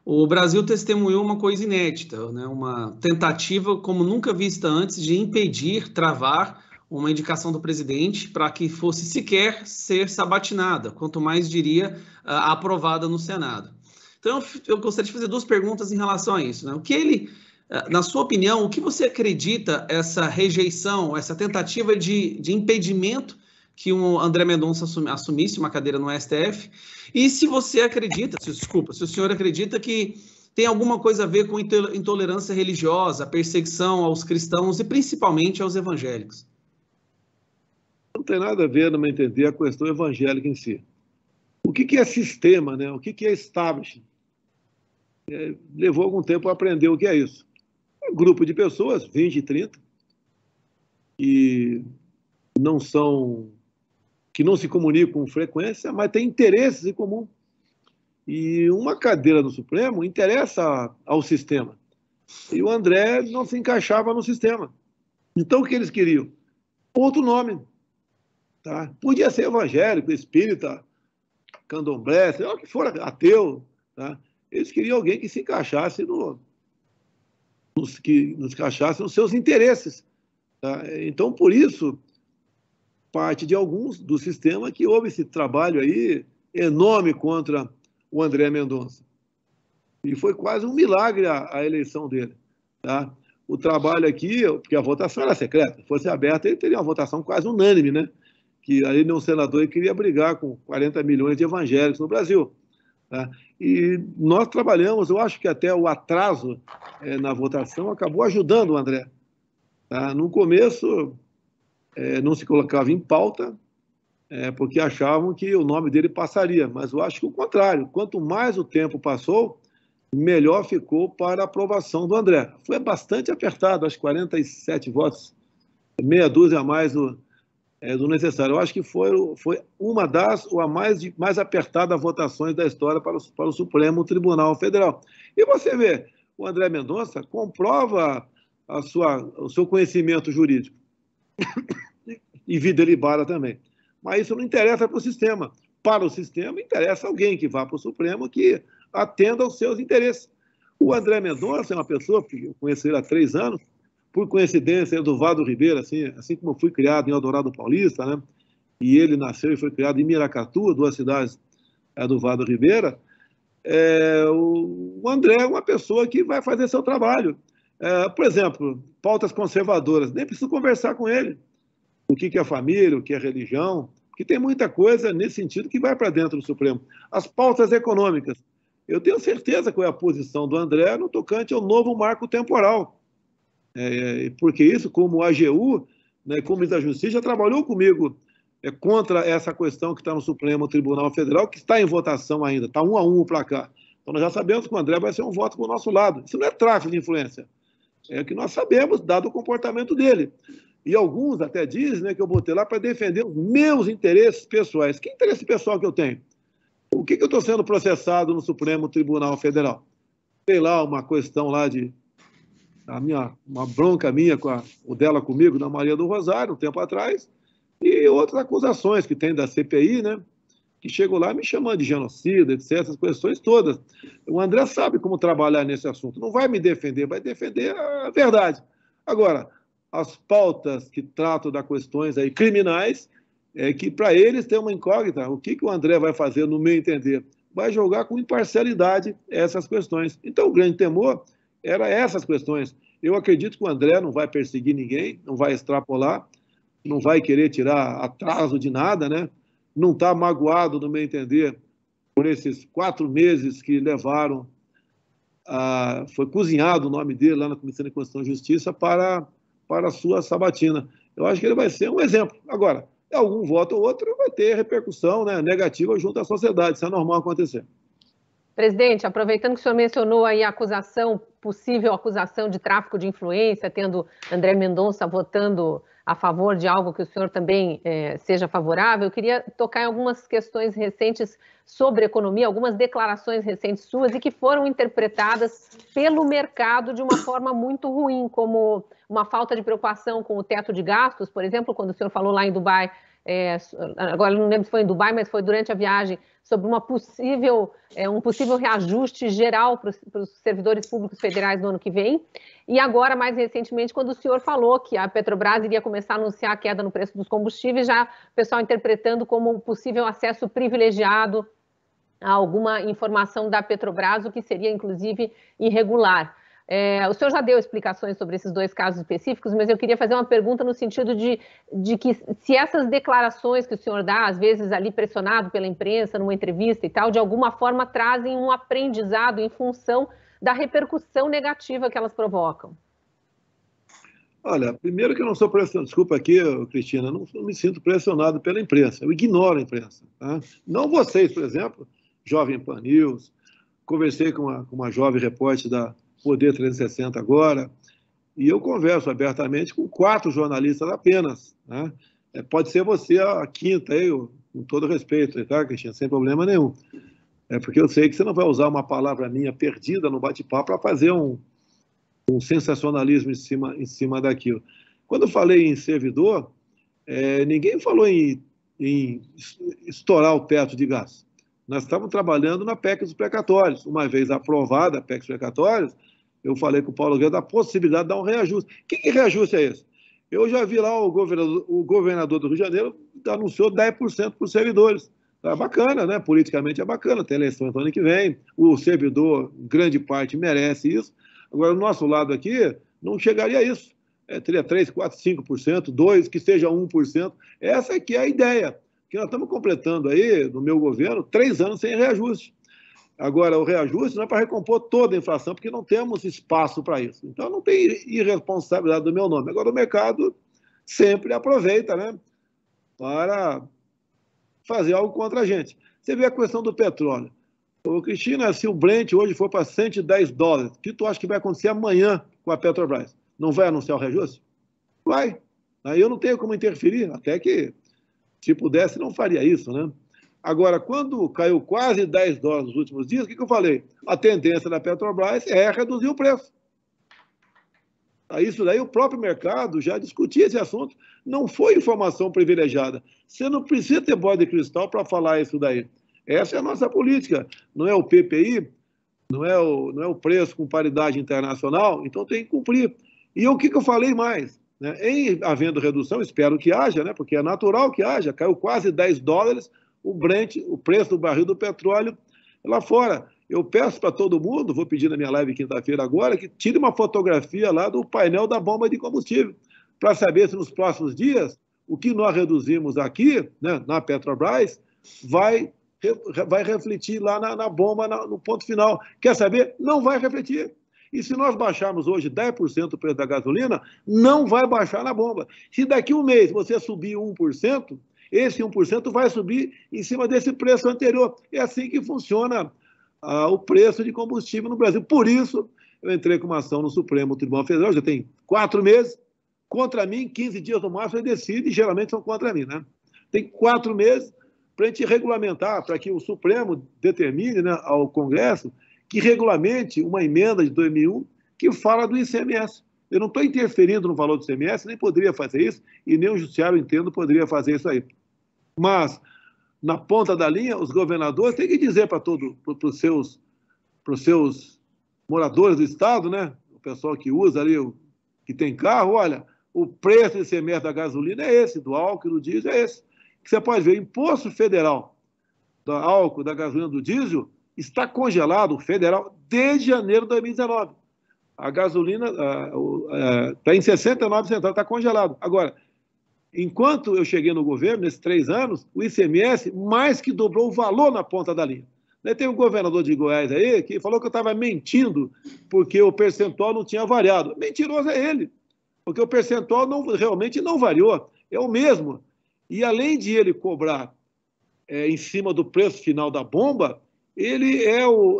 o Brasil testemunhou uma coisa inédita, né, uma tentativa como nunca vista antes de impedir, travar uma indicação do presidente para que fosse sequer ser sabatinada, quanto mais diria aprovada no Senado. Então, eu gostaria de fazer duas perguntas em relação a isso. Né? Na sua opinião, o que você acredita essa rejeição, essa tentativa de impedimento que o André Mendonça assumisse uma cadeira no STF? E se você acredita, se o senhor acredita que tem alguma coisa a ver com intolerância religiosa, perseguição aos cristãos e principalmente aos evangélicos? Não tem nada a ver, no meu entender, a questão evangélica em si. O que é sistema, né? O que é establishment? Levou algum tempo a aprender o que é isso. Um grupo de pessoas, 20, 30, que não se comunicam com frequência, mas têm interesses em comum. E uma cadeira do Supremo interessa ao sistema. E o André não se encaixava no sistema. Então, o que eles queriam? Outro nome. Tá? Podia ser evangélico, espírita, candomblé, sei lá o que for, ateu. Tá? Eles queriam alguém que se encaixasse nos seus interesses. Tá? Então, por isso, parte de alguns do sistema que houve esse trabalho aí enorme contra o André Mendonça. E foi quase um milagre a eleição dele. Tá? O trabalho aqui, porque a votação era secreta, se fosse aberta, ele teria uma votação quase unânime, né? Que ali nenhum senador queria brigar com 40 milhões de evangélicos no Brasil. Tá? E nós trabalhamos, eu acho que até o atraso na votação acabou ajudando o André. Tá? No começo, não se colocava em pauta, porque achavam que o nome dele passaria, mas eu acho que o contrário, quanto mais o tempo passou, melhor ficou para a aprovação do André. Foi bastante apertado, acho que 47 votos, meia dúzia a mais do necessário. Eu acho que foi uma das, ou a mais apertada votações da história para o Supremo Tribunal Federal. E você vê, o André Mendonça comprova o seu conhecimento jurídico e vida ilibada também. Mas isso não interessa para o sistema. Para o sistema, interessa alguém que vá para o Supremo que atenda aos seus interesses. O André Mendonça é uma pessoa que eu conheci ele há 3 anos, por coincidência, Eduardo Ribeiro, assim como eu fui criado em Eldorado Paulista, né? E ele nasceu e foi criado em Miracatu, 2 cidades do Vado Ribeira. O André é uma pessoa que vai fazer seu trabalho. Por exemplo, pautas conservadoras, nem preciso conversar com ele. O que é família, o que é religião, porque tem muita coisa nesse sentido que vai para dentro do Supremo. As pautas econômicas, eu tenho certeza qual é a posição do André no tocante ao novo marco temporal. Porque isso, como a AGU, né, como da Justiça, já trabalhou comigo contra essa questão que está no Supremo Tribunal Federal, que está em votação ainda, está 1 a 1 o placar. Então, nós já sabemos que o André vai ser um voto para o nosso lado. Isso não é tráfico de influência. É o que nós sabemos, dado o comportamento dele. E alguns até dizem, né, que eu botei lá para defender os meus interesses pessoais. Que interesse pessoal que eu tenho? O que eu estou sendo processado no Supremo Tribunal Federal? Tem lá uma questão lá uma bronca minha o dela comigo, da Maria do Rosário, um tempo atrás, e outras acusações que tem da CPI, né, que chegou lá me chamando de genocida, etc., essas questões todas. O André sabe como trabalhar nesse assunto. Não vai me defender, vai defender a verdade. Agora, as pautas que tratam das questões aí criminais, é que para eles tem uma incógnita. O que o André vai fazer, no meu entender? Vai jogar com imparcialidade essas questões. Então, o grande temor era essas questões. Eu acredito que o André não vai perseguir ninguém, não vai extrapolar, não vai querer tirar atraso de nada, né? Não está magoado, no meu entender, por esses 4 meses que levaram, foi cozinhado o nome dele lá na Comissão de Constituição e Justiça para a sua sabatina. Eu acho que ele vai ser um exemplo. Agora, algum voto ou outro vai ter repercussão, né, negativa junto à sociedade, isso é normal acontecer. Presidente, aproveitando que o senhor mencionou aí a possível acusação de tráfico de influência, tendo André Mendonça votando a favor de algo que o senhor também seja favorável, eu queria tocar em algumas questões recentes sobre economia, algumas declarações recentes suas e que foram interpretadas pelo mercado de uma forma muito ruim, como uma falta de preocupação com o teto de gastos, por exemplo, quando o senhor falou lá em Dubai, agora não lembro se foi em Dubai, mas foi durante a viagem, sobre um possível reajuste geral para os servidores públicos federais no ano que vem. E agora, mais recentemente, quando o senhor falou que a Petrobras iria começar a anunciar a queda no preço dos combustíveis, já o pessoal interpretando como um possível acesso privilegiado a alguma informação da Petrobras, o que seria, inclusive, irregular. O senhor já deu explicações sobre esses 2 casos específicos, mas eu queria fazer uma pergunta no sentido de que se essas declarações que o senhor dá, às vezes ali pressionado pela imprensa, numa entrevista e tal, de alguma forma trazem um aprendizado em função da repercussão negativa que elas provocam. Olha, primeiro que eu não sou pressionado, desculpa aqui, Cristina, não me sinto pressionado pela imprensa, eu ignoro a imprensa. Tá? Não vocês, por exemplo, Jovem Pan News, conversei com uma jovem repórter da Poder 360 agora, e eu converso abertamente com 4 jornalistas apenas. Né? Pode ser você a quinta, com todo respeito, tá, Cristina? Sem problema nenhum. Porque eu sei que você não vai usar uma palavra minha perdida no bate-papo para fazer um sensacionalismo em cima daquilo. Quando eu falei em servidor, ninguém falou em estourar o teto de gás. Nós estávamos trabalhando na PEC dos precatórios. Uma vez aprovada a PEC dos precatórios, eu falei com o Paulo Guedes da possibilidade de dar um reajuste. Que reajuste é esse? Eu já vi lá o governador do Rio de Janeiro anunciou 10% para os servidores. Tá bacana, né? Politicamente é bacana, tem eleição ano que vem, o servidor, grande parte, merece isso. Agora, do nosso lado aqui, não chegaria a isso. Teria 3%, 4%, 5%, 2%, que seja 1%. Essa aqui é a ideia. Que nós estamos completando aí, no meu governo, 3 anos sem reajuste. Agora, o reajuste não é para recompor toda a inflação, porque não temos espaço para isso. Então, não tem irresponsabilidade do meu nome. Agora, o mercado sempre aproveita, né, para fazer algo contra a gente. Você vê a questão do petróleo. Ô, Cristina, se o Brent hoje for para $110, o que tu acha que vai acontecer amanhã com a Petrobras? Não vai anunciar o reajuste? Vai. Aí eu não tenho como interferir, até que, se pudesse, não faria isso, né? Agora, quando caiu quase $10 nos últimos dias, o que eu falei? A tendência da Petrobras é reduzir o preço. Isso daí o próprio mercado já discutia esse assunto. Não foi informação privilegiada. Você não precisa ter bola de cristal para falar isso daí. Essa é a nossa política. Não é o PPI, não é o preço com paridade internacional, então tem que cumprir. E o que eu falei mais? Né? Em havendo redução, espero que haja, né? Porque é natural que haja, caiu quase $10 o Brent, o preço do barril do petróleo lá fora. Eu peço para todo mundo, vou pedir na minha live quinta-feira agora, que tire uma fotografia lá do painel da bomba de combustível, para saber se nos próximos dias o que nós reduzimos aqui, né, na Petrobras, vai refletir lá na bomba, no ponto final. Quer saber? Não vai refletir. E se nós baixarmos hoje 10% o preço da gasolina, não vai baixar na bomba. Se daqui um mês você subir 1%, esse 1% vai subir em cima desse preço anterior. É assim que funciona o preço de combustível no Brasil. Por isso, eu entrei com uma ação no Supremo Tribunal Federal, já tem 4 meses, contra mim, 15 dias no máximo, ele decide, e geralmente são contra mim, né? Tem 4 meses para a gente regulamentar, para que o Supremo determine, né, ao Congresso que regulamente uma emenda de 2001 que fala do ICMS. Eu não estou interferindo no valor do ICMS, nem poderia fazer isso, e nem o Judiciário, entendo, poderia fazer isso aí. Mas, na ponta da linha, os governadores têm que dizer para os seus moradores do Estado, né, o pessoal que usa ali, que tem carro, olha, o preço do ICMS da gasolina é esse, do álcool, do diesel é esse. Você pode ver, o imposto federal do álcool, da gasolina, do diesel, está congelado, o federal, desde janeiro de 2019. A gasolina está em 69 centavos, está congelado. Agora, enquanto eu cheguei no governo, nesses 3 anos, o ICMS mais que dobrou o valor na ponta da linha. Tem um governador de Goiás aí que falou que eu estava mentindo porque o percentual não tinha variado. Mentiroso é ele, porque o percentual realmente não variou, é o mesmo. E além de ele cobrar em cima do preço final da bomba, ele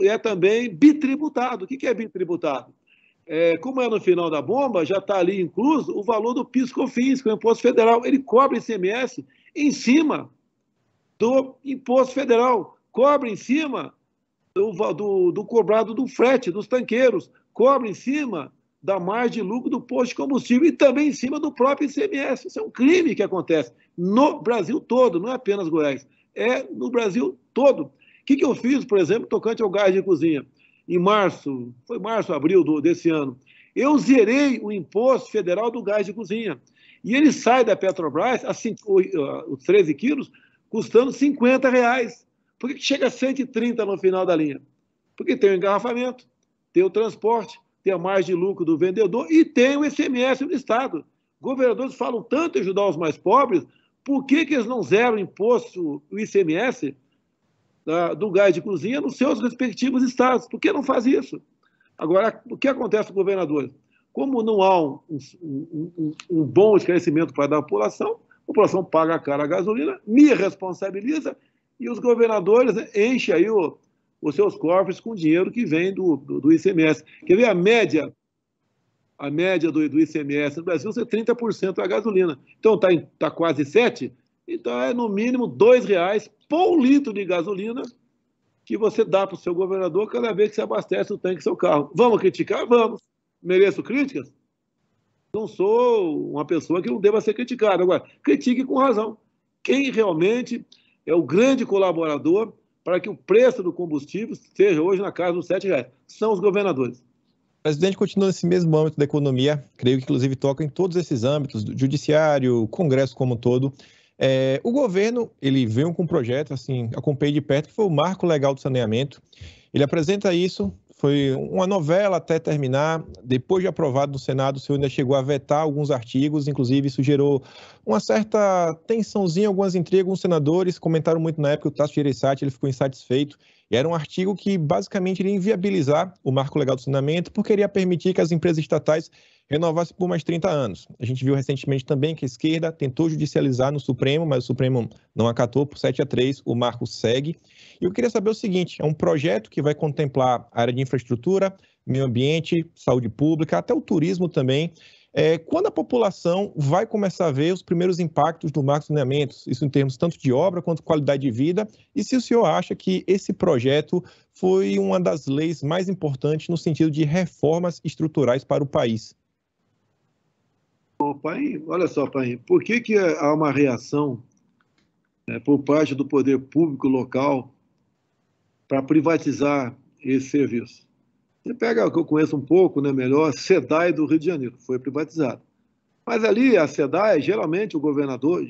é também bitributado. O que é bitributado? Como é no final da bomba, já está ali incluso o valor do PIS/COFINS, que é o imposto federal. Ele cobra ICMS em cima do imposto federal, cobra em cima do cobrado do frete, dos tanqueiros, cobra em cima da margem de lucro do posto de combustível e também em cima do próprio ICMS. Isso é um crime que acontece no Brasil todo, não é apenas Goiás, é no Brasil todo. O que eu fiz, por exemplo, tocante ao gás de cozinha? Em março, foi março, abril desse ano, eu zerei o imposto federal do gás de cozinha. E ele sai da Petrobras, os 13 quilos, custando R$50. Por que chega a 130 no final da linha? Porque tem o engarrafamento, tem o transporte, tem a margem de lucro do vendedor e tem o ICMS do Estado. Governadores falam tanto em ajudar os mais pobres, por que eles não zeram o imposto, o ICMS do gás de cozinha nos seus respectivos estados? Por que não faz isso? Agora, o que acontece com os governadores? Como não há um bom esclarecimento para a população paga cara a gasolina, me responsabiliza e os governadores enchem aí os seus cofres com dinheiro que vem do ICMS. Quer ver a média do ICMS no Brasil é 30% a gasolina. Então está quase 7%, então é no mínimo R$2 por litro de gasolina que você dá para o seu governador cada vez que você abastece o tanque do seu carro. Vamos criticar? Vamos. Mereço críticas? Não sou uma pessoa que não deva ser criticada. Agora, critique com razão. Quem realmente é o grande colaborador para que o preço do combustível seja hoje na casa dos R$7? São os governadores. O presidente continua nesse mesmo âmbito da economia, creio que inclusive toca em todos esses âmbitos, do judiciário, o Congresso como um todo. O governo, ele veio com um projeto, assim, acompanhei de perto, que foi o Marco Legal do Saneamento. Ele apresenta isso, foi uma novela até terminar. Depois de aprovado no Senado, o senhor ainda chegou a vetar alguns artigos, inclusive isso gerou uma certa tensãozinha, algumas intrigas. Alguns senadores comentaram muito na época, o Tasso Gereissati, ele ficou insatisfeito. E era um artigo que basicamente iria inviabilizar o Marco Legal do Saneamento, porque iria permitir que as empresas estatais renovassem por mais 30 anos. A gente viu recentemente também que a esquerda tentou judicializar no Supremo, mas o Supremo não acatou por 7-3, o marco segue. E eu queria saber o seguinte, é um projeto que vai contemplar a área de infraestrutura, meio ambiente, saúde pública, até o turismo também. Quando a população vai começar a ver os primeiros impactos do Marco Saneamento, isso em termos tanto de obra quanto qualidade de vida, e se o senhor acha que esse projeto foi uma das leis mais importantes no sentido de reformas estruturais para o país? Paim, olha só, Paim, por que há uma reação por parte do poder público local para privatizar esse serviço? Você pega o que eu conheço um pouco, melhor, SEDAI do Rio de Janeiro, foi privatizado. Mas ali, a SEDAI, geralmente, o governador,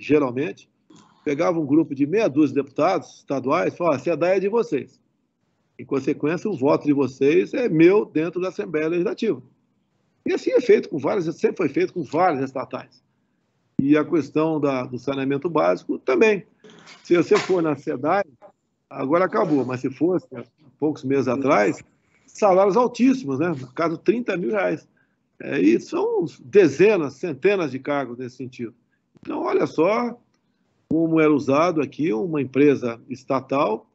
pegava um grupo de meia dúzia de deputados estaduais e falava, a SEDAI é de vocês. Em consequência, o voto de vocês é meu dentro da Assembleia Legislativa. E assim é feito com sempre foi feito com várias estatais. E a questão do saneamento básico também. Se você for na SEDAI, agora acabou, mas se fosse há poucos meses atrás, salários altíssimos, no caso, R$30 mil. E são dezenas, centenas de cargos nesse sentido. Então, olha só como era usado aqui uma empresa estatal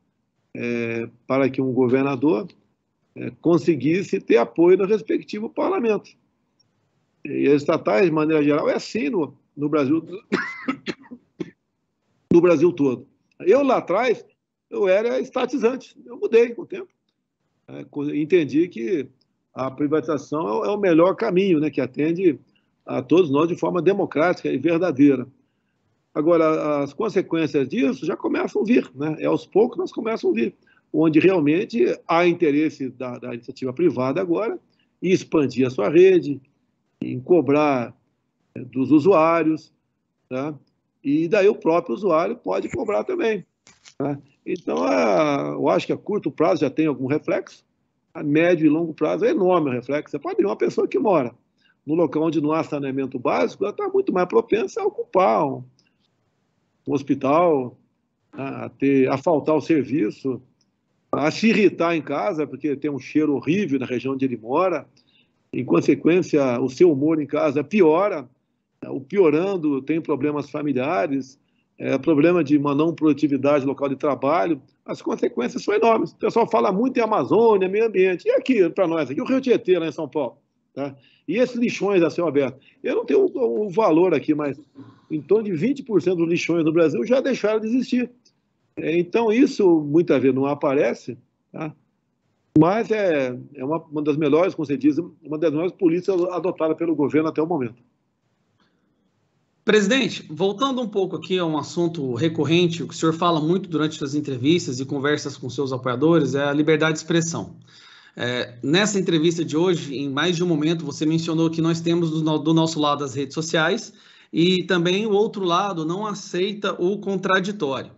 para que um governador conseguisse ter apoio no respectivo parlamento. E as estatais, de maneira geral, é assim no Brasil, no Brasil todo. Eu, lá atrás, eu era estatizante, eu mudei com o tempo. Entendi que a privatização é o melhor caminho, que atende a todos nós de forma democrática e verdadeira. Agora, as consequências disso já começam a vir, aos poucos nós começamos a vir, onde realmente há interesse da iniciativa privada agora em expandir a sua rede, em cobrar dos usuários, e daí o próprio usuário pode cobrar também. Tá? Então, eu acho que a curto prazo já tem algum reflexo, a médio e longo prazo é enorme o reflexo. Você pode ver uma pessoa que mora no local onde não há saneamento básico, ela está muito mais propensa a ocupar um hospital, a faltar o serviço, a se irritar em casa, porque tem um cheiro horrível na região onde ele mora. Em consequência, o seu humor em casa piora, o piorando tem problemas familiares, problema de uma não produtividade local de trabalho. As consequências são enormes. O pessoal fala muito em Amazônia, meio ambiente. E aqui, para nós, aqui o Rio Tietê, lá em São Paulo. Tá? E esses lixões a céu aberto. Eu não tenho o valor aqui, mas em torno de 20% dos lixões no Brasil já deixaram de existir. Então, isso muitas vezes não aparece, tá? Mas é uma das melhores, como você diz, uma das melhores políticas adotadas pelo governo até o momento. Presidente, voltando um pouco aqui a um assunto recorrente, o que o senhor fala muito durante suas entrevistas e conversas com seus apoiadores, é a liberdade de expressão. Nessa entrevista de hoje, em mais de um momento, você mencionou que nós temos do nosso lado as redes sociais e também o outro lado não aceita o contraditório.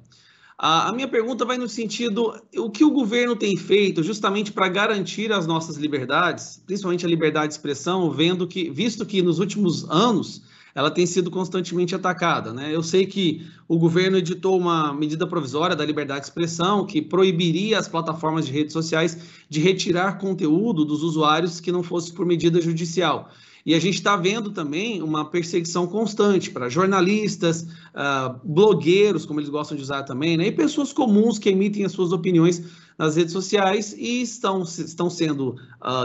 A minha pergunta vai no sentido, o que o governo tem feito justamente para garantir as nossas liberdades, principalmente a liberdade de expressão, visto que nos últimos anos ela tem sido constantemente atacada, né? Eu sei que o governo editou uma medida provisória da liberdade de expressão que proibiria as plataformas de redes sociais de retirar conteúdo dos usuários que não fosse por medida judicial. E a gente está vendo também uma perseguição constante para jornalistas, blogueiros, como eles gostam de usar também, né? E pessoas comuns que emitem as suas opiniões nas redes sociais e estão sendo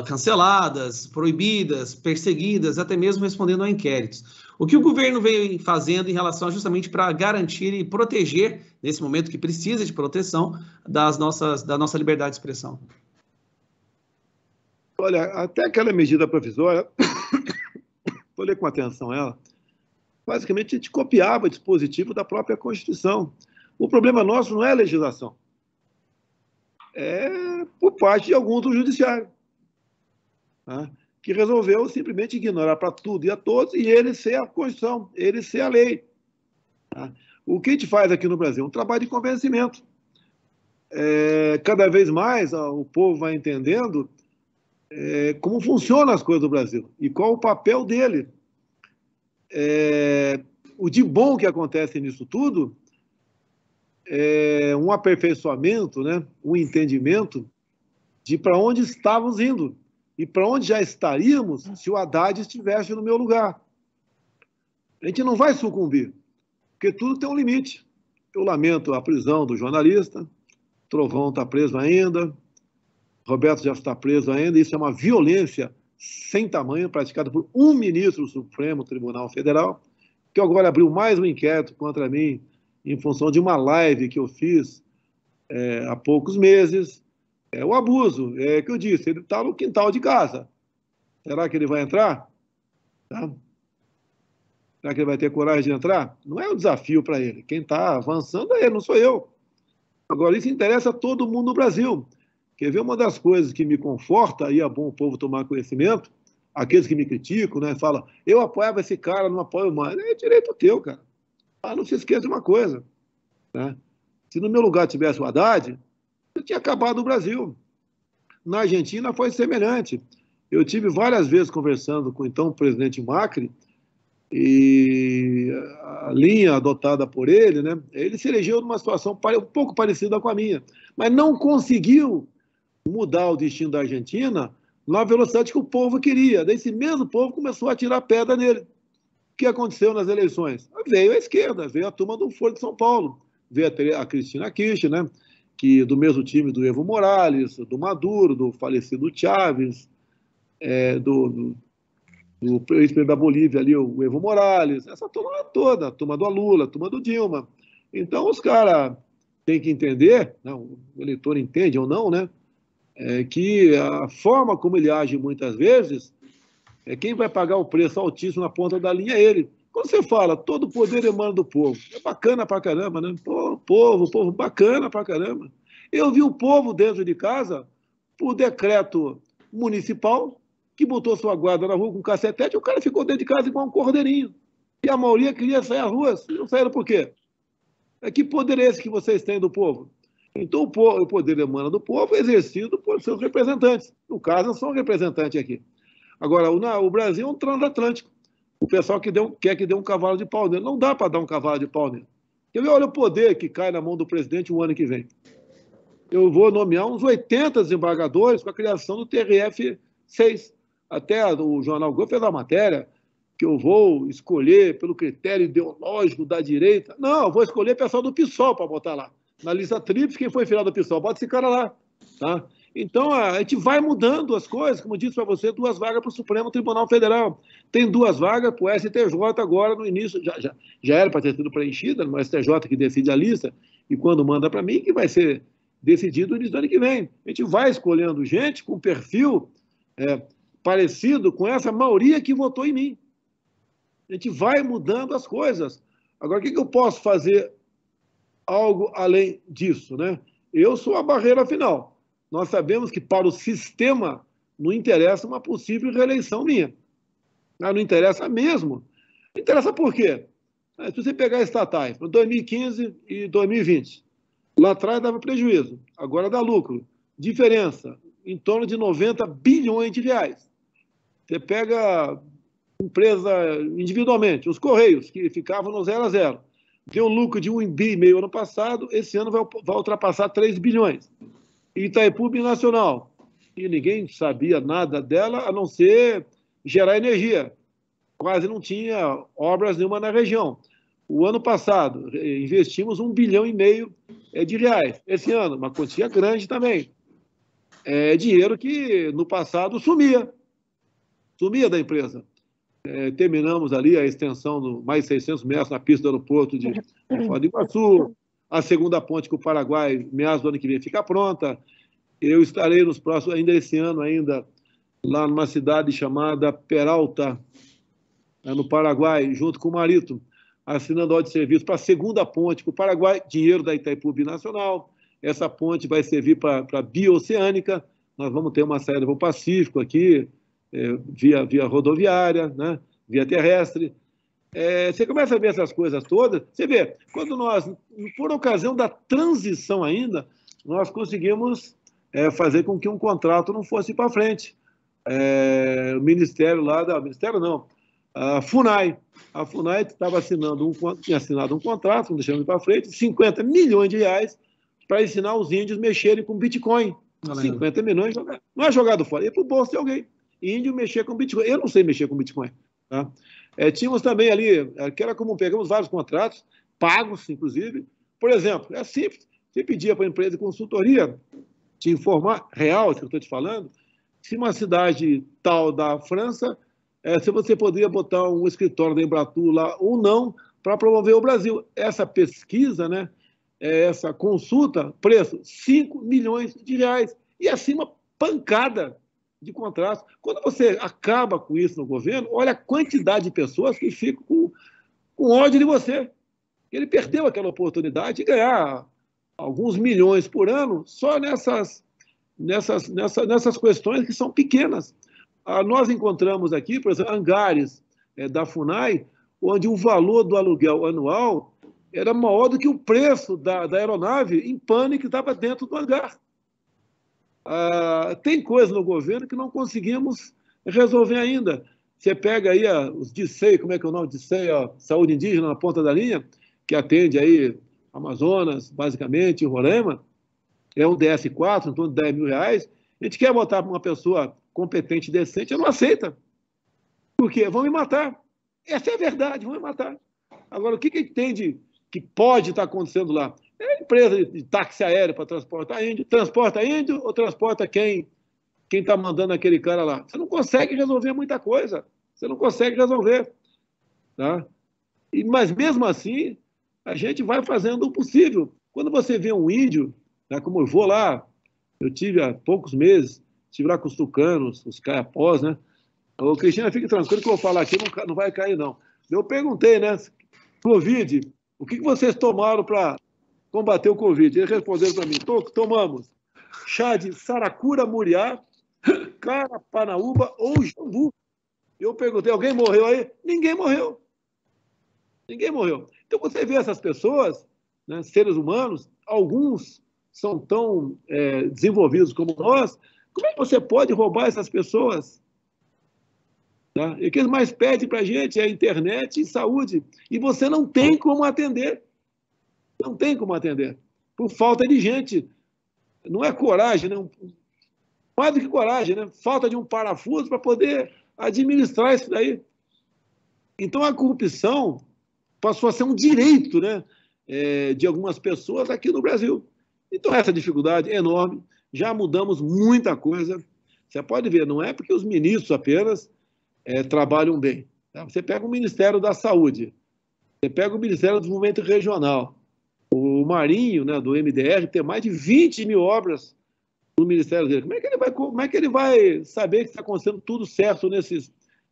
canceladas, proibidas, perseguidas, até mesmo respondendo a inquéritos. O que o governo vem fazendo em relação justamente para garantir e proteger, nesse momento que precisa de proteção, da nossa liberdade de expressão? Olha, até aquela medida provisória, vou ler com atenção ela, basicamente a gente copiava o dispositivo da própria Constituição. O problema nosso não é a legislação, é por parte de alguns do judiciário, tá? Que resolveu simplesmente ignorar para tudo e a todos, e ele ser a Constituição, ele ser a lei. Tá? O que a gente faz aqui no Brasil? Um trabalho de convencimento. Cada vez mais o povo vai entendendo como funcionam as coisas do Brasil e qual o papel dele. O de bom que acontece nisso tudo é um aperfeiçoamento, né? Um entendimento de para onde estávamos indo e para onde já estaríamos se o Haddad estivesse no meu lugar. A gente não vai sucumbir, porque tudo tem um limite. Eu lamento a prisão do jornalista, Trovão está preso ainda, Roberto já está preso ainda, isso é uma violência sem tamanho praticada por um ministro do Supremo Tribunal Federal, que agora abriu mais um inquérito contra mim em função de uma live que eu fiz há poucos meses. O abuso, que eu disse, ele está no quintal de casa. Será que ele vai entrar? Tá? Será que ele vai ter coragem de entrar? Não é um desafio para ele. Quem está avançando é ele, não sou eu. Agora, isso interessa a todo mundo no Brasil. Quer ver uma das coisas que me conforta, e é bom o povo tomar conhecimento, aqueles que me criticam, né, falam, eu apoiava esse cara, não apoio mais. É direito teu, cara. Não se esqueça de uma coisa, né? Se no meu lugar tivesse o Haddad, eu tinha acabado o Brasil. Na Argentina foi semelhante. Eu tive várias vezes conversando com então o presidente Macri, e a linha adotada por ele, né, ele se elegeu numa situação um pouco parecida com a minha, mas não conseguiu mudar o destino da Argentina na velocidade que o povo queria. Daí esse mesmo povo começou a tirar pedra nele. O que aconteceu nas eleições? Veio a esquerda, veio a turma do Foro de São Paulo, veio a Cristina Kirchner, né, que do mesmo time do Evo Morales, do Maduro, do falecido Chávez, do ex-presidente da Bolívia ali, o Evo Morales, essa turma toda, a turma do Lula, a turma do Dilma. Então os caras têm que entender, né, o eleitor entende ou não, né, que a forma como ele age muitas vezes, quem vai pagar o preço altíssimo na ponta da linha é ele. Quando você fala, todo o poder emana do povo, é bacana pra caramba, né? Povo, bacana pra caramba. Eu vi o povo dentro de casa, por decreto municipal, que botou sua guarda na rua com cacetete, o cara ficou dentro de casa igual um cordeirinho. E a maioria queria sair às ruas. Não saíram por quê? Que poder é esse que vocês têm do povo? Então, o poder emana do povo é exercido por seus representantes. No caso, eu sou um representante aqui. Agora, o Brasil é um transatlântico. O pessoal quer que dê um cavalo de pau nele. Não dá para dar um cavalo de pau nele. Olha o poder que cai na mão do presidente o ano que vem. Eu vou nomear uns 80 desembargadores com a criação do TRF-6. Até o jornal Globo fez a matéria que eu vou escolher pelo critério ideológico da direita. Não, eu vou escolher pessoal do PSOL para botar lá. Na lista tríplice, quem foi filiado do PSOL, bota esse cara lá. Tá? Então, a gente vai mudando as coisas. Como eu disse para você, 2 vagas para o Supremo Tribunal Federal. Tem 2 vagas para o STJ agora no início. Já era para ter sido preenchida, no STJ que decide a lista, e quando manda para mim, que vai ser decidido no início do ano que vem. A gente vai escolhendo gente com perfil parecido com essa maioria que votou em mim. A gente vai mudando as coisas. Agora, o que eu posso fazer algo além disso, né? Eu sou a barreira final. Nós sabemos que para o sistema não interessa uma possível reeleição minha. Não interessa mesmo. Não interessa por quê? Se você pegar estatais, para 2015 e 2020, lá atrás dava prejuízo, agora dá lucro. Diferença, em torno de 90 bilhões de reais. Você pega empresa individualmente, os Correios, que ficavam no 0 a 0. Deu lucro de 1,5 bi ano passado, esse ano vai ultrapassar 3 bilhões. Itaipu Binacional, e ninguém sabia nada dela, a não ser gerar energia. Quase não tinha obras nenhuma na região. O ano passado, investimos 1,5 bilhão de reais. Esse ano, uma quantia grande também. É dinheiro que, no passado, sumia da empresa. Terminamos ali a extensão de mais 600 metros na pista do aeroporto de Foz do Iguaçu, a segunda ponte com o Paraguai, meados do ano que vem, fica pronta. Eu estarei nos próximos, ainda esse ano, lá numa cidade chamada Peralta, no Paraguai, junto com o Marito, assinando ordem de serviço para a segunda ponte com o Paraguai, dinheiro da Itaipu Binacional. Essa ponte vai servir para a bioceânica. Nós vamos ter uma saída para o Pacífico aqui, via rodoviária, né? Via terrestre. Você começa a ver essas coisas todas, você vê, quando nós, por ocasião da transição ainda, nós conseguimos fazer com que um contrato não fosse para frente. O Ministério a FUNAI. A FUNAI tinha assinado um contrato, não deixamos ir para frente, 50 milhões de reais para ensinar os índios a mexerem com Bitcoin. 50 milhões, não é jogado fora, é para o bolso de alguém. Índio mexer com Bitcoin. Eu não sei mexer com Bitcoin. Tá? Tínhamos também ali, que era como pegamos vários contratos, pagos, inclusive. Por exemplo, é simples. Você pedia para a empresa de consultoria te informar, real, que eu estou te falando, se uma cidade tal da França, se você poderia botar um escritório da Embratur lá ou não, para promover o Brasil. Essa pesquisa, né, essa consulta, preço, 5 milhões de reais. E acima, pancada de contratos. Quando você acaba com isso no governo, olha a quantidade de pessoas que ficam com ódio de você. Ele perdeu aquela oportunidade de ganhar alguns milhões por ano só nessas questões que são pequenas. Nós encontramos aqui, por exemplo, hangares da FUNAI, onde o valor do aluguel anual era maior do que o preço da aeronave em pane que estava dentro do hangar. Tem coisa no governo que não conseguimos resolver ainda. Você pega aí os DICEI, como é que é o nome? DICEI, Saúde Indígena na ponta da linha, que atende aí Amazonas, basicamente, Roraima, é um DS4, em torno de 10 mil reais. A gente quer botar para uma pessoa competente e decente, ela não aceita. Por quê? Vão me matar. Essa é a verdade, vão me matar. Agora, o que entende que pode estar acontecendo lá? É empresa de táxi aéreo para transportar índio. Transporta índio ou transporta quem está mandando aquele cara lá? Você não consegue resolver muita coisa. Você não consegue resolver. Tá? Mas, mesmo assim, a gente vai fazendo o possível. Quando você vê um índio, né, como eu vou lá, eu tive há poucos meses, estive lá com os tucanos, os caiapós, né? Ô, Cristina, fique tranquilo que eu vou falar aqui, não vai cair, não. Eu perguntei, né? Covid, o que vocês tomaram para combater o Covid? Eles responderam para mim, tomamos chá de saracura muriá, carapanaúba ou jambu. Eu perguntei, alguém morreu aí? Ninguém morreu. Ninguém morreu. Então, você vê essas pessoas, né, seres humanos, alguns são tão desenvolvidos como nós, como é que você pode roubar essas pessoas? Tá? E o que eles mais pedem para a gente é internet e saúde. E você não tem como atender. Não tem como atender. Por falta de gente. Não é coragem, não. Mais do que coragem, né? Falta de um parafuso para poder administrar isso daí. Então, a corrupção passou a ser um direito, né, de algumas pessoas aqui no Brasil. Então, essa dificuldade é enorme. Já mudamos muita coisa. Você pode ver, não é porque os ministros apenas trabalham bem. Tá? Você pega o Ministério da Saúde, você pega o Ministério do Desenvolvimento Regional, o Marinho, né, do MDR, tem mais de 20 mil obras no Ministério dele. Como é que ele vai saber que está acontecendo tudo certo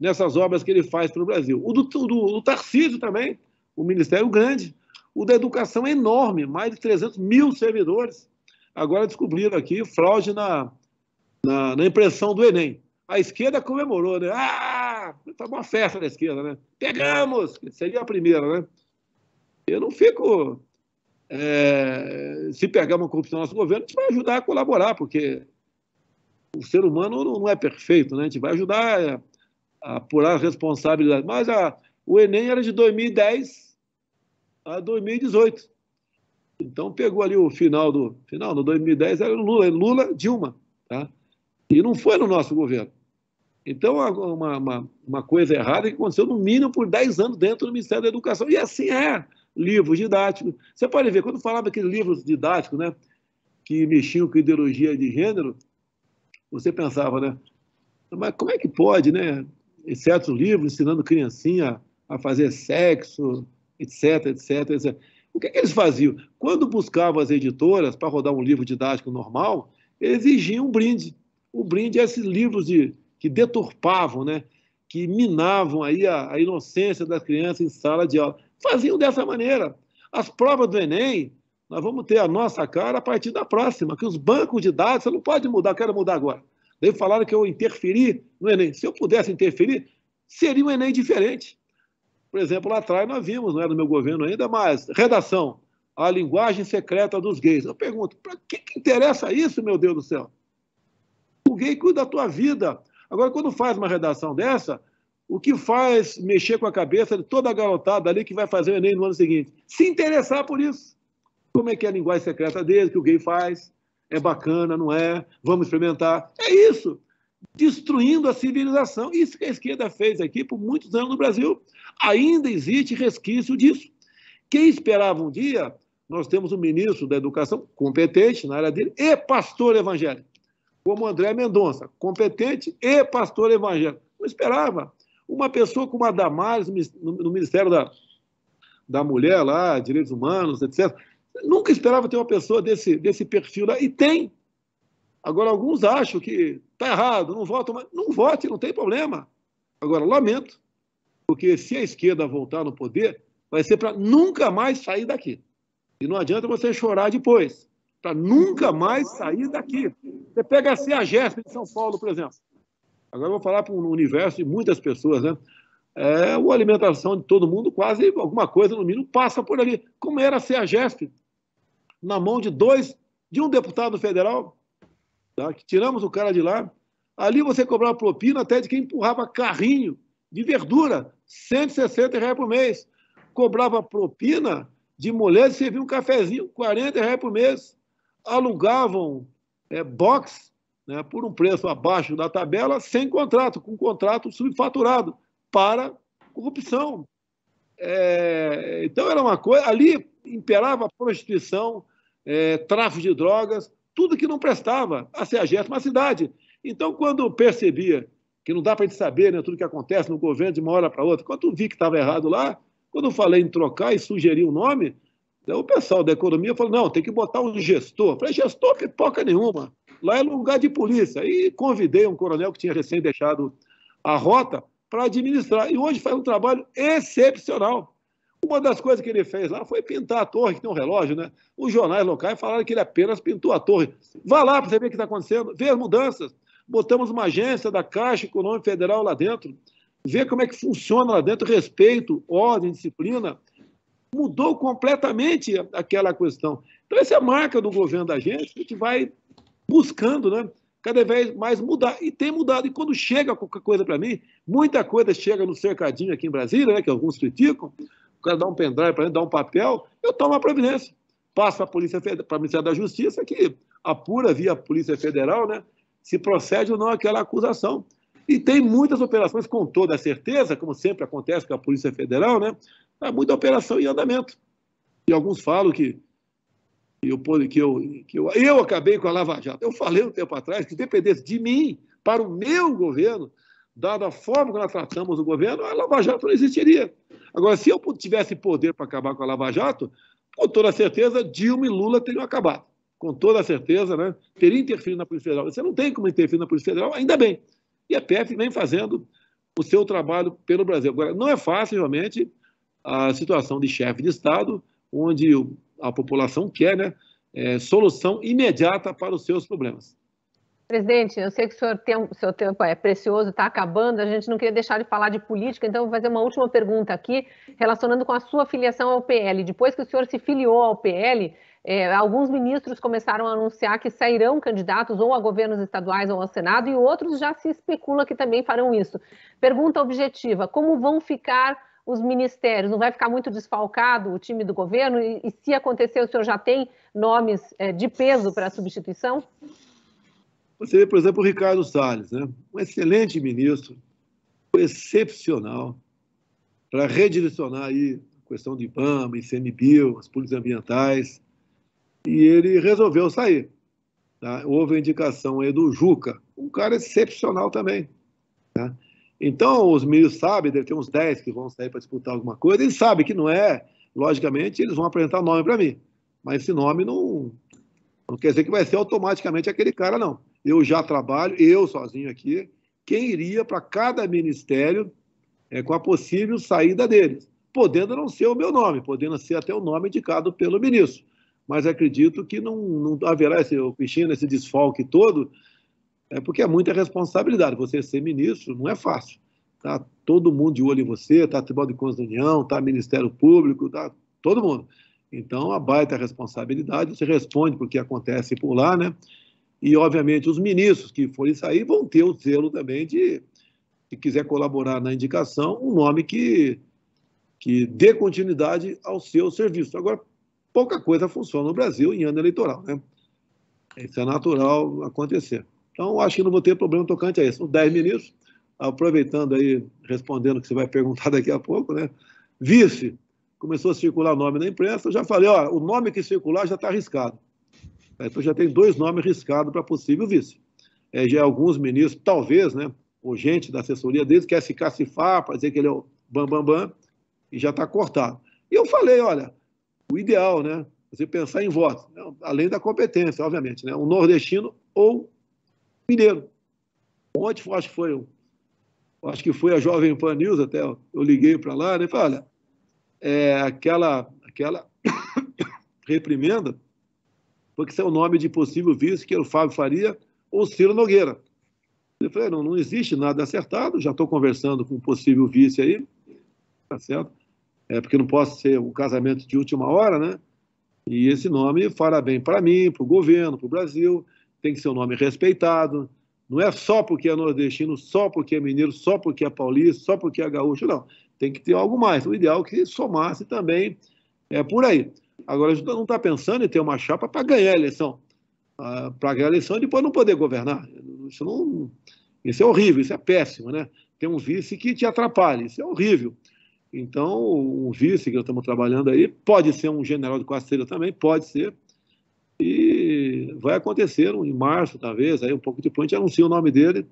nessas obras que ele faz para o Brasil? O do Tarcísio também, o Ministério grande. O da Educação é enorme, mais de 300 mil servidores. Agora descobriram aqui fraude na impressão do Enem. A esquerda comemorou, né? Foi uma festa da esquerda, né? Pegamos! Seria a primeira, né? Eu não fico... se pegar uma corrupção no nosso governo, a gente vai ajudar a colaborar, porque o ser humano não é perfeito, né? A gente vai ajudar a apurar a responsabilidade. Mas o Enem era de 2010 a 2018. Então, pegou ali o final, no 2010 era Lula, Dilma, tá? E não foi no nosso governo. Então, uma coisa errada que aconteceu, no mínimo, por 10 anos dentro do Ministério da Educação. E assim livros didáticos. Você pode ver, quando falava daqueles livros didáticos, né, que mexiam com ideologia de gênero, você pensava, né, mas como é que pode, né, em certos livros, ensinando criancinha a fazer sexo, etc, etc, etc. O que eles faziam? Quando buscavam as editoras para rodar um livro didático normal, eles exigiam um brinde. O brinde é esses livros que deturpavam, né, que minavam aí a inocência das crianças em sala de aula. Faziam dessa maneira. As provas do Enem, nós vamos ter a nossa cara a partir da próxima, que os bancos de dados, você não pode mudar, quero mudar agora. Daí falaram que eu interferi no Enem. Se eu pudesse interferir, seria um Enem diferente. Por exemplo, lá atrás nós vimos, não é do meu governo ainda, mas redação, a linguagem secreta dos gays. Eu pergunto, para que interessa isso, meu Deus do céu? O gay cuida da tua vida. Agora, quando faz uma redação dessa, o que faz mexer com a cabeça de toda a garotada ali que vai fazer o Enem no ano seguinte? Se interessar por isso. Como é que é a linguagem secreta dele, que o gay faz? É bacana, não é? Vamos experimentar. É isso. Destruindo a civilização. Isso que a esquerda fez aqui por muitos anos no Brasil. Ainda existe resquício disso. Quem esperava um dia, nós temos um ministro da Educação competente na área dele e pastor evangélico, como André Mendonça, competente e pastor evangélico. Não esperava. Uma pessoa como a Damares, no Ministério da Mulher, lá, Direitos Humanos, etc. Nunca esperava ter uma pessoa desse perfil lá. E tem. Agora, alguns acham que está errado, não votam, mas não vote, não tem problema. Agora, lamento, porque se a esquerda voltar no poder, vai ser para nunca mais sair daqui. E não adianta você chorar depois, para nunca mais sair daqui. Você pega a CEAGESP de São Paulo, por exemplo. Agora eu vou falar para um universo de muitas pessoas, né? A alimentação de todo mundo, quase alguma coisa, no mínimo, passa por ali. Como era a CEAGESP, na mão de um deputado federal, tá? Que tiramos o cara de lá. Ali você cobrava propina até de quem empurrava carrinho de verdura, R$160 por mês. Cobrava propina de mulheres que serviam um cafezinho, R$40 por mês. Alugavam box, né, por um preço abaixo da tabela, sem contrato, com contrato subfaturado, para corrupção. Então era uma coisa, ali imperava a prostituição, tráfico de drogas, tudo que não prestava a CEAGESP, uma cidade. Então, quando percebia que não dá para a gente saber, né, tudo que acontece no governo de uma hora para outra, quando eu vi que estava errado lá, quando eu falei em trocar e sugerir o nome, o pessoal da economia falou, não, tem que botar um gestor. Eu falei, gestor, que porca nenhuma. Lá é lugar de polícia. E convidei um coronel que tinha recém deixado a rota para administrar. E hoje faz um trabalho excepcional. Uma das coisas que ele fez lá foi pintar a torre, que tem um relógio, né? Os jornais locais falaram que ele apenas pintou a torre. Vá lá para você ver o que está acontecendo, vê as mudanças. Botamos uma agência da Caixa Econômica Federal lá dentro, vê como é que funciona lá dentro, respeito, ordem, disciplina. mudou completamente aquela questão. Então, essa é a marca do governo da gente, que a gente vai buscando, né, cada vez mais mudar. E tem mudado. E quando chega qualquer coisa para mim, muita coisa chega no cercadinho aqui em Brasília, né, que alguns criticam, o cara dá um pendrive para ele, dá um papel, eu tomo a providência. Passo para a Polícia Federal, para o Ministério da Justiça, que apura via Polícia Federal, né, se procede ou não aquela acusação. E tem muitas operações, com toda a certeza, como sempre acontece com a Polícia Federal, né, há muita operação em andamento. E alguns falam que eu acabei com a Lava Jato. Eu falei um tempo atrás que, dependesse de mim, para o meu governo, dada a forma que nós tratamos o governo, a Lava Jato não existiria. Agora, se eu tivesse poder para acabar com a Lava Jato, com toda certeza, Dilma e Lula teriam acabado. Com toda certeza, né? Teria interferido na Polícia Federal. Você não tem como interferir na Polícia Federal, ainda bem. E a PF vem fazendo o seu trabalho pelo Brasil. Agora, não é fácil, realmente, a situação de chefe de Estado, onde a população quer, né, solução imediata para os seus problemas. Presidente, eu sei que o seu tempo é precioso, está acabando, a gente não queria deixar de falar de política, então vou fazer uma última pergunta aqui, relacionando com a sua filiação ao PL. Depois que o senhor se filiou ao PL, alguns ministros começaram a anunciar que sairão candidatos ou a governos estaduais ou ao Senado, e outros já se especula que também farão isso. Pergunta objetiva, como vão ficar os ministérios? Não vai ficar muito desfalcado o time do governo? E se acontecer, o senhor já tem nomes de peso para a substituição? Você vê, por exemplo, o Ricardo Salles, né? Um excelente ministro, excepcional, para redirecionar aí a questão de IBAMA, ICMBio, as políticas ambientais, e ele resolveu sair. Tá? Houve a indicação aí do Juca, um cara excepcional também. Tá? Então, os ministros sabem, deve ter uns 10 que vão sair para disputar alguma coisa, eles sabem que não é, logicamente, eles vão apresentar o nome para mim, mas esse nome não quer dizer que vai ser automaticamente aquele cara, não. Eu já trabalho, eu sozinho aqui, quem iria para cada ministério com a possível saída deles, podendo não ser o meu nome, podendo ser até o nome indicado pelo ministro. Mas acredito que não haverá esse desfalque todo, porque é muita responsabilidade. Você ser ministro não é fácil. Tá todo mundo de olho em você, está Tribunal de Contas da União, está Ministério Público, está todo mundo. Então, a baita responsabilidade, você responde por que acontece por lá, né? E, obviamente, os ministros que forem sair vão ter o zelo também de, se quiser colaborar na indicação, um nome que dê continuidade ao seu serviço. Agora, pouca coisa funciona no Brasil em ano eleitoral, né? Isso é natural acontecer. Então, acho que não vou ter problema tocante a isso. Os 10 ministros, aproveitando aí, respondendo o que você vai perguntar daqui a pouco, né? Vice, começou a circular nome na imprensa, eu já falei, ó, o nome que circular já está arriscado. Então já tem 2 nomes riscados para possível vice. Já alguns ministros, talvez, né, ou gente da assessoria deles, quer se cacifar para dizer que ele é o bam, e já está cortado. E eu falei, olha, o ideal, né, você pensar em votos, né, além da competência, obviamente, né, um nordestino ou mineiro. Ontem, acho que foi a Jovem Pan News, até eu liguei para lá, né, e falei, olha, aquela reprimenda, porque esse é o nome de possível vice, que é o Fábio Faria ou Ciro Nogueira. Eu falei, não existe nada acertado, já estou conversando com um possível vice aí, tá certo? Porque não posso ser um casamento de última hora, né? E esse nome fará bem para mim, para o governo, para o Brasil, tem que ser um nome respeitado, não é só porque é nordestino, só porque é mineiro, só porque é paulista, só porque é gaúcho, não. Tem que ter algo mais. O ideal é que somasse também por aí. Agora, a gente não está pensando em ter uma chapa para ganhar a eleição. Para ganhar a eleição e depois não poder governar. Isso é horrível, isso é péssimo, né? Tem um vice que te atrapalha, isso é horrível. Então, um vice que nós estamos trabalhando aí, pode ser um general de quarteira também, pode ser. E vai acontecer em março, talvez, aí um pouco depois a gente anuncia o nome dele,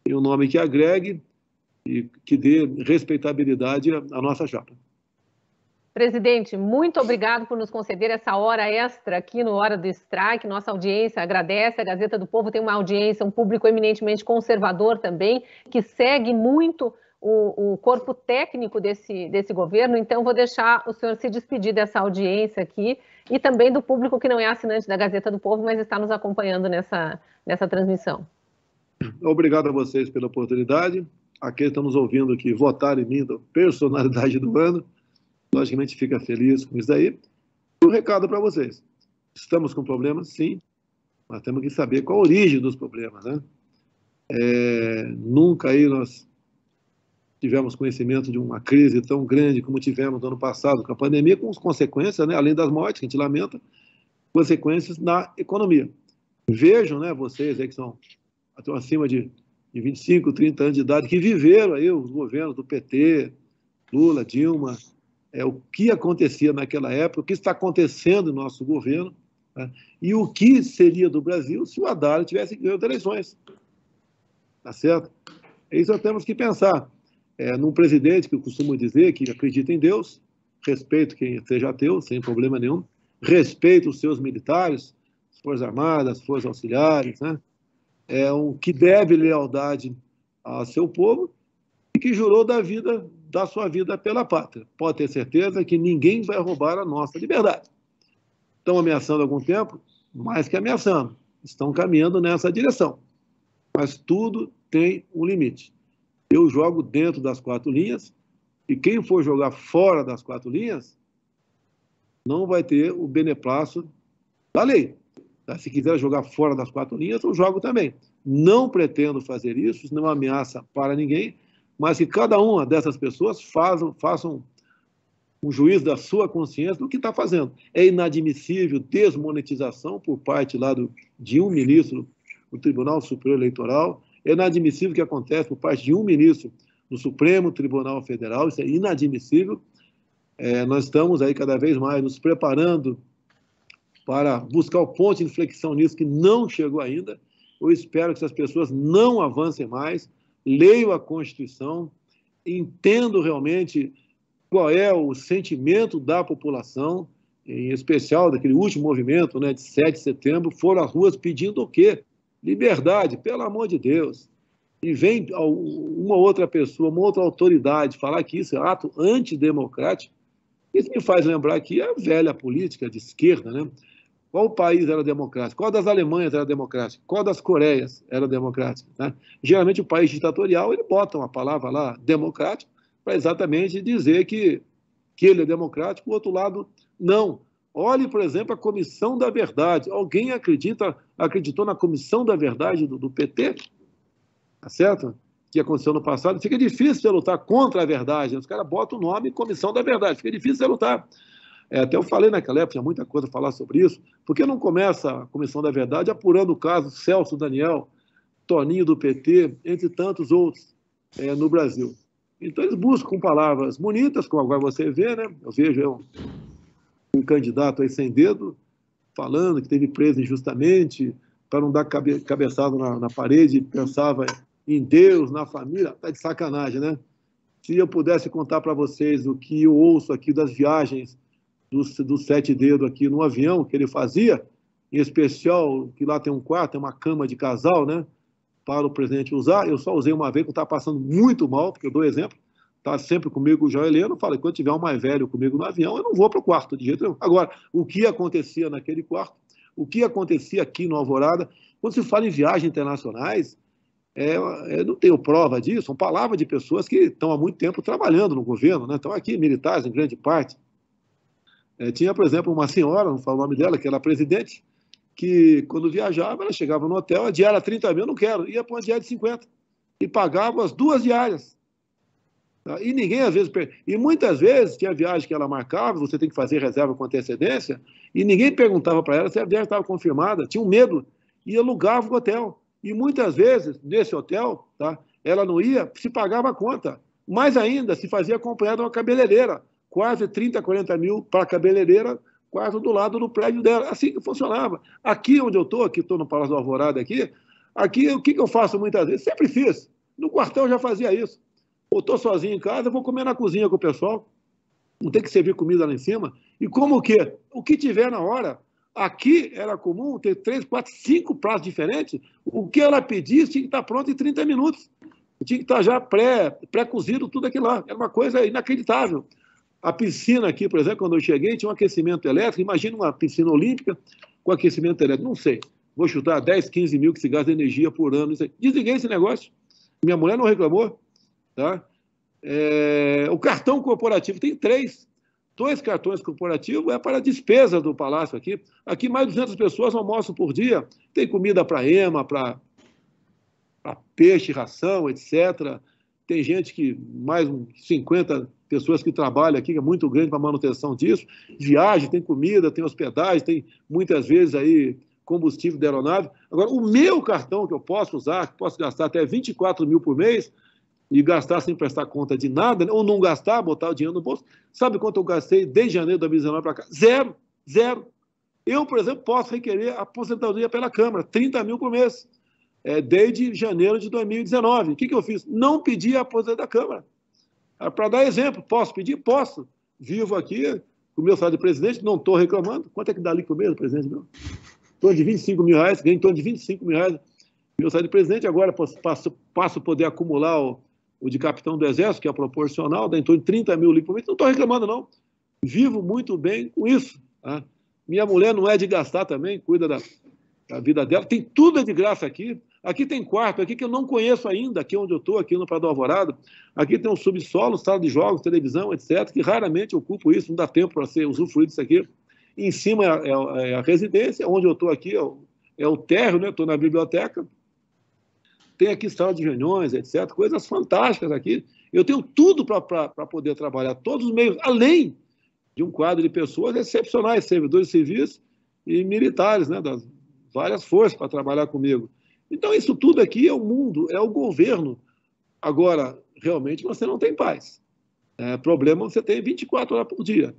e um nome que agregue e que dê respeitabilidade à nossa chapa. Presidente, muito obrigado por nos conceder essa hora extra aqui no Hora do Strike. Nossa audiência agradece, a Gazeta do Povo tem uma audiência, um público eminentemente conservador também, que segue muito o corpo técnico desse governo. Então, vou deixar o senhor se despedir dessa audiência aqui e também do público que não é assinante da Gazeta do Povo, mas está nos acompanhando nessa transmissão. Obrigado a vocês pela oportunidade. Aqueles que estão nos ouvindo que votaram em mim, da personalidade do ano. logicamente fica feliz com isso daí. E um recado para vocês. Estamos com problemas? Sim, mas temos que saber qual a origem dos problemas, né? Nunca aí nós tivemos conhecimento de uma crise tão grande como tivemos no ano passado, com a pandemia, com as consequências, né, além das mortes, que a gente lamenta, consequências na economia. Vejam, né, vocês aí que estão acima de 25, 30 anos de idade, que viveram aí os governos do PT, Lula, Dilma, o que acontecia naquela época, o que está acontecendo no nosso governo, né, e o que seria do Brasil se o Haddad tivesse ganho as eleições. Tá certo? Isso nós temos que pensar. Num presidente que eu costumo dizer que acredita em Deus, respeito quem seja ateu, sem problema nenhum, respeito os seus militares, as Forças Armadas, as Forças Auxiliares, né? Que deve lealdade ao seu povo e que jurou da sua vida pela pátria. Pode ter certeza que ninguém vai roubar a nossa liberdade. Estão ameaçando há algum tempo? Mais que ameaçando. Estão caminhando nessa direção. Mas tudo tem um limite. Eu jogo dentro das 4 linhas e quem for jogar fora das 4 linhas não vai ter o beneplácito da lei. Se quiser jogar fora das 4 linhas, eu jogo também. Não pretendo fazer isso, isso não é uma ameaça para ninguém, mas que cada uma dessas pessoas façam um juízo da sua consciência do que está fazendo. É inadmissível desmonetização por parte lá de um ministro do Tribunal Superior Eleitoral. É inadmissível o que acontece por parte de um ministro do Supremo Tribunal Federal, isso é inadmissível. Nós estamos aí cada vez mais nos preparando para buscar o ponto de inflexão nisso, que não chegou ainda. Eu espero que essas pessoas não avancem mais, leiam a Constituição, entendam realmente qual é o sentimento da população, em especial daquele último movimento, né, de 7 de setembro, foram às ruas pedindo o quê? Liberdade, pelo amor de Deus. E vem uma outra pessoa, uma outra autoridade falar que isso é ato antidemocrático. Isso me faz lembrar que a velha política de esquerda, né? Qual país era democrático? Qual das Alemanhas era democrático? Qual das Coreias era democrático? Né? Geralmente o país ditatorial, ele bota uma palavra lá, democrático, para exatamente dizer que ele é democrático, o outro lado não. Olhe, por exemplo, a Comissão da Verdade. Alguém acreditou na Comissão da Verdade do PT? Tá certo? Que aconteceu no passado. Fica difícil você lutar contra a verdade. Os caras botam o nome Comissão da Verdade. Fica difícil você lutar. Até eu falei naquela época, tinha muita coisa a falar sobre isso. Por que não começa a Comissão da Verdade apurando o caso Celso Daniel, Toninho do PT, entre tantos outros no Brasil? Então eles buscam palavras bonitas, como agora você vê, né? Eu vejo um candidato aí sem dedo, falando que teve preso injustamente, para não dar cabeçada na parede, pensava em Deus, na família. Tá de sacanagem, né? Se eu pudesse contar para vocês o que eu ouço aqui das viagens dos 7 dedos aqui no avião que ele fazia, em especial que lá tem um quarto, tem uma cama de casal, né? Para o presidente usar. Eu só usei uma vez, que eu estava passando muito mal, porque eu dou exemplo. Está sempre comigo o João Heleno, eu falei, quando tiver um mais velho comigo no avião, eu não vou para o quarto de jeito nenhum. Agora, o que acontecia naquele quarto, o que acontecia aqui no Alvorada, quando se fala em viagens internacionais, eu não tenho prova disso, são palavras de pessoas que estão há muito tempo trabalhando no governo, né? Estão aqui, militares em grande parte. Tinha, por exemplo, uma senhora, não falo o nome dela, que era presidente, que quando viajava, ela chegava no hotel, a diária 30 mil, não quero, ia para uma diária de 50, e pagava as 2 diárias. E ninguém, às vezes, e muitas vezes tinha viagem que ela marcava, você tem que fazer reserva com antecedência, e ninguém perguntava para ela se a viagem estava confirmada, tinha um medo, e alugava o hotel. E muitas vezes, nesse hotel, tá, ela não ia, se pagava a conta. Mais ainda, se fazia acompanhada de uma cabeleireira, quase 30, 40 mil para a cabeleireira, quase do lado do prédio dela. Assim que funcionava. Aqui onde eu estou no Palácio do Alvorada, aqui o que eu faço muitas vezes? Sempre fiz. No quartel eu já fazia isso. Eu estou sozinho em casa, eu vou comer na cozinha com o pessoal. Não tem que servir comida lá em cima. E como o quê? O que tiver na hora. Aqui era comum ter 3, 4, 5 pratos diferentes. O que ela pedisse tinha que estar pronto em 30 minutos. Tinha que estar já pré-cozido tudo aquilo lá. Era uma coisa inacreditável. A piscina aqui, por exemplo, quando eu cheguei, tinha um aquecimento elétrico. Imagina uma piscina olímpica com aquecimento elétrico. Não sei. Vou chutar 10, 15 mil que se gasta energia por ano. Desliguei esse negócio. Minha mulher não reclamou. Tá? O cartão corporativo tem 3. 2 cartões corporativos é para a despesa do palácio aqui. Aqui mais de 200 pessoas almoçam por dia. Tem comida para ema, para peixe, ração, etc. Tem gente que, mais 50 pessoas que trabalham aqui, que é muito grande para a manutenção disso. Viagem, tem comida, tem hospedagem, tem muitas vezes aí combustível da aeronave. Agora, o meu cartão que eu posso usar, que posso gastar até 24 mil por mês, e gastar sem prestar conta de nada, né? Ou não gastar, botar o dinheiro no bolso. Sabe quanto eu gastei desde janeiro de 2019 para cá? Zero. Eu, por exemplo, posso requerer aposentadoria pela Câmara, 30 mil por mês, desde janeiro de 2019. O que eu fiz? Não pedi a aposentadoria da Câmara. Para dar exemplo, posso pedir? Posso. Vivo aqui, com o meu salário de presidente, não estou reclamando. Quanto é que dá ali por mês, presidente? Meu? Em torno de 25 mil reais, ganho em torno de 25 mil reais. Meu salário de presidente, agora passo a poder acumular o de capitão do Exército, que é proporcional, dá em torno de 30 mil por mês. Não estou reclamando, não. Vivo muito bem com isso. Tá? Minha mulher não é de gastar também, cuida da vida dela. Tem tudo de graça aqui. Aqui tem quarto, aqui que eu não conheço ainda, aqui onde eu estou, aqui no Prado Alvorada. Aqui tem um subsolo, sala de jogos, televisão, etc., que raramente ocupo isso, não dá tempo para ser usufruído disso aqui. Em cima é a residência, onde eu estou aqui é o térreo, né? Estou na biblioteca. Tem aqui sala de reuniões, etc., coisas fantásticas aqui. Eu tenho tudo para poder trabalhar, todos os meios, além de um quadro de pessoas excepcionais, servidores civis e militares, né, das várias forças para trabalhar comigo. Então, isso tudo aqui é o mundo, é o governo. Agora, realmente, você não tem paz. Problema você tem 24 horas por dia.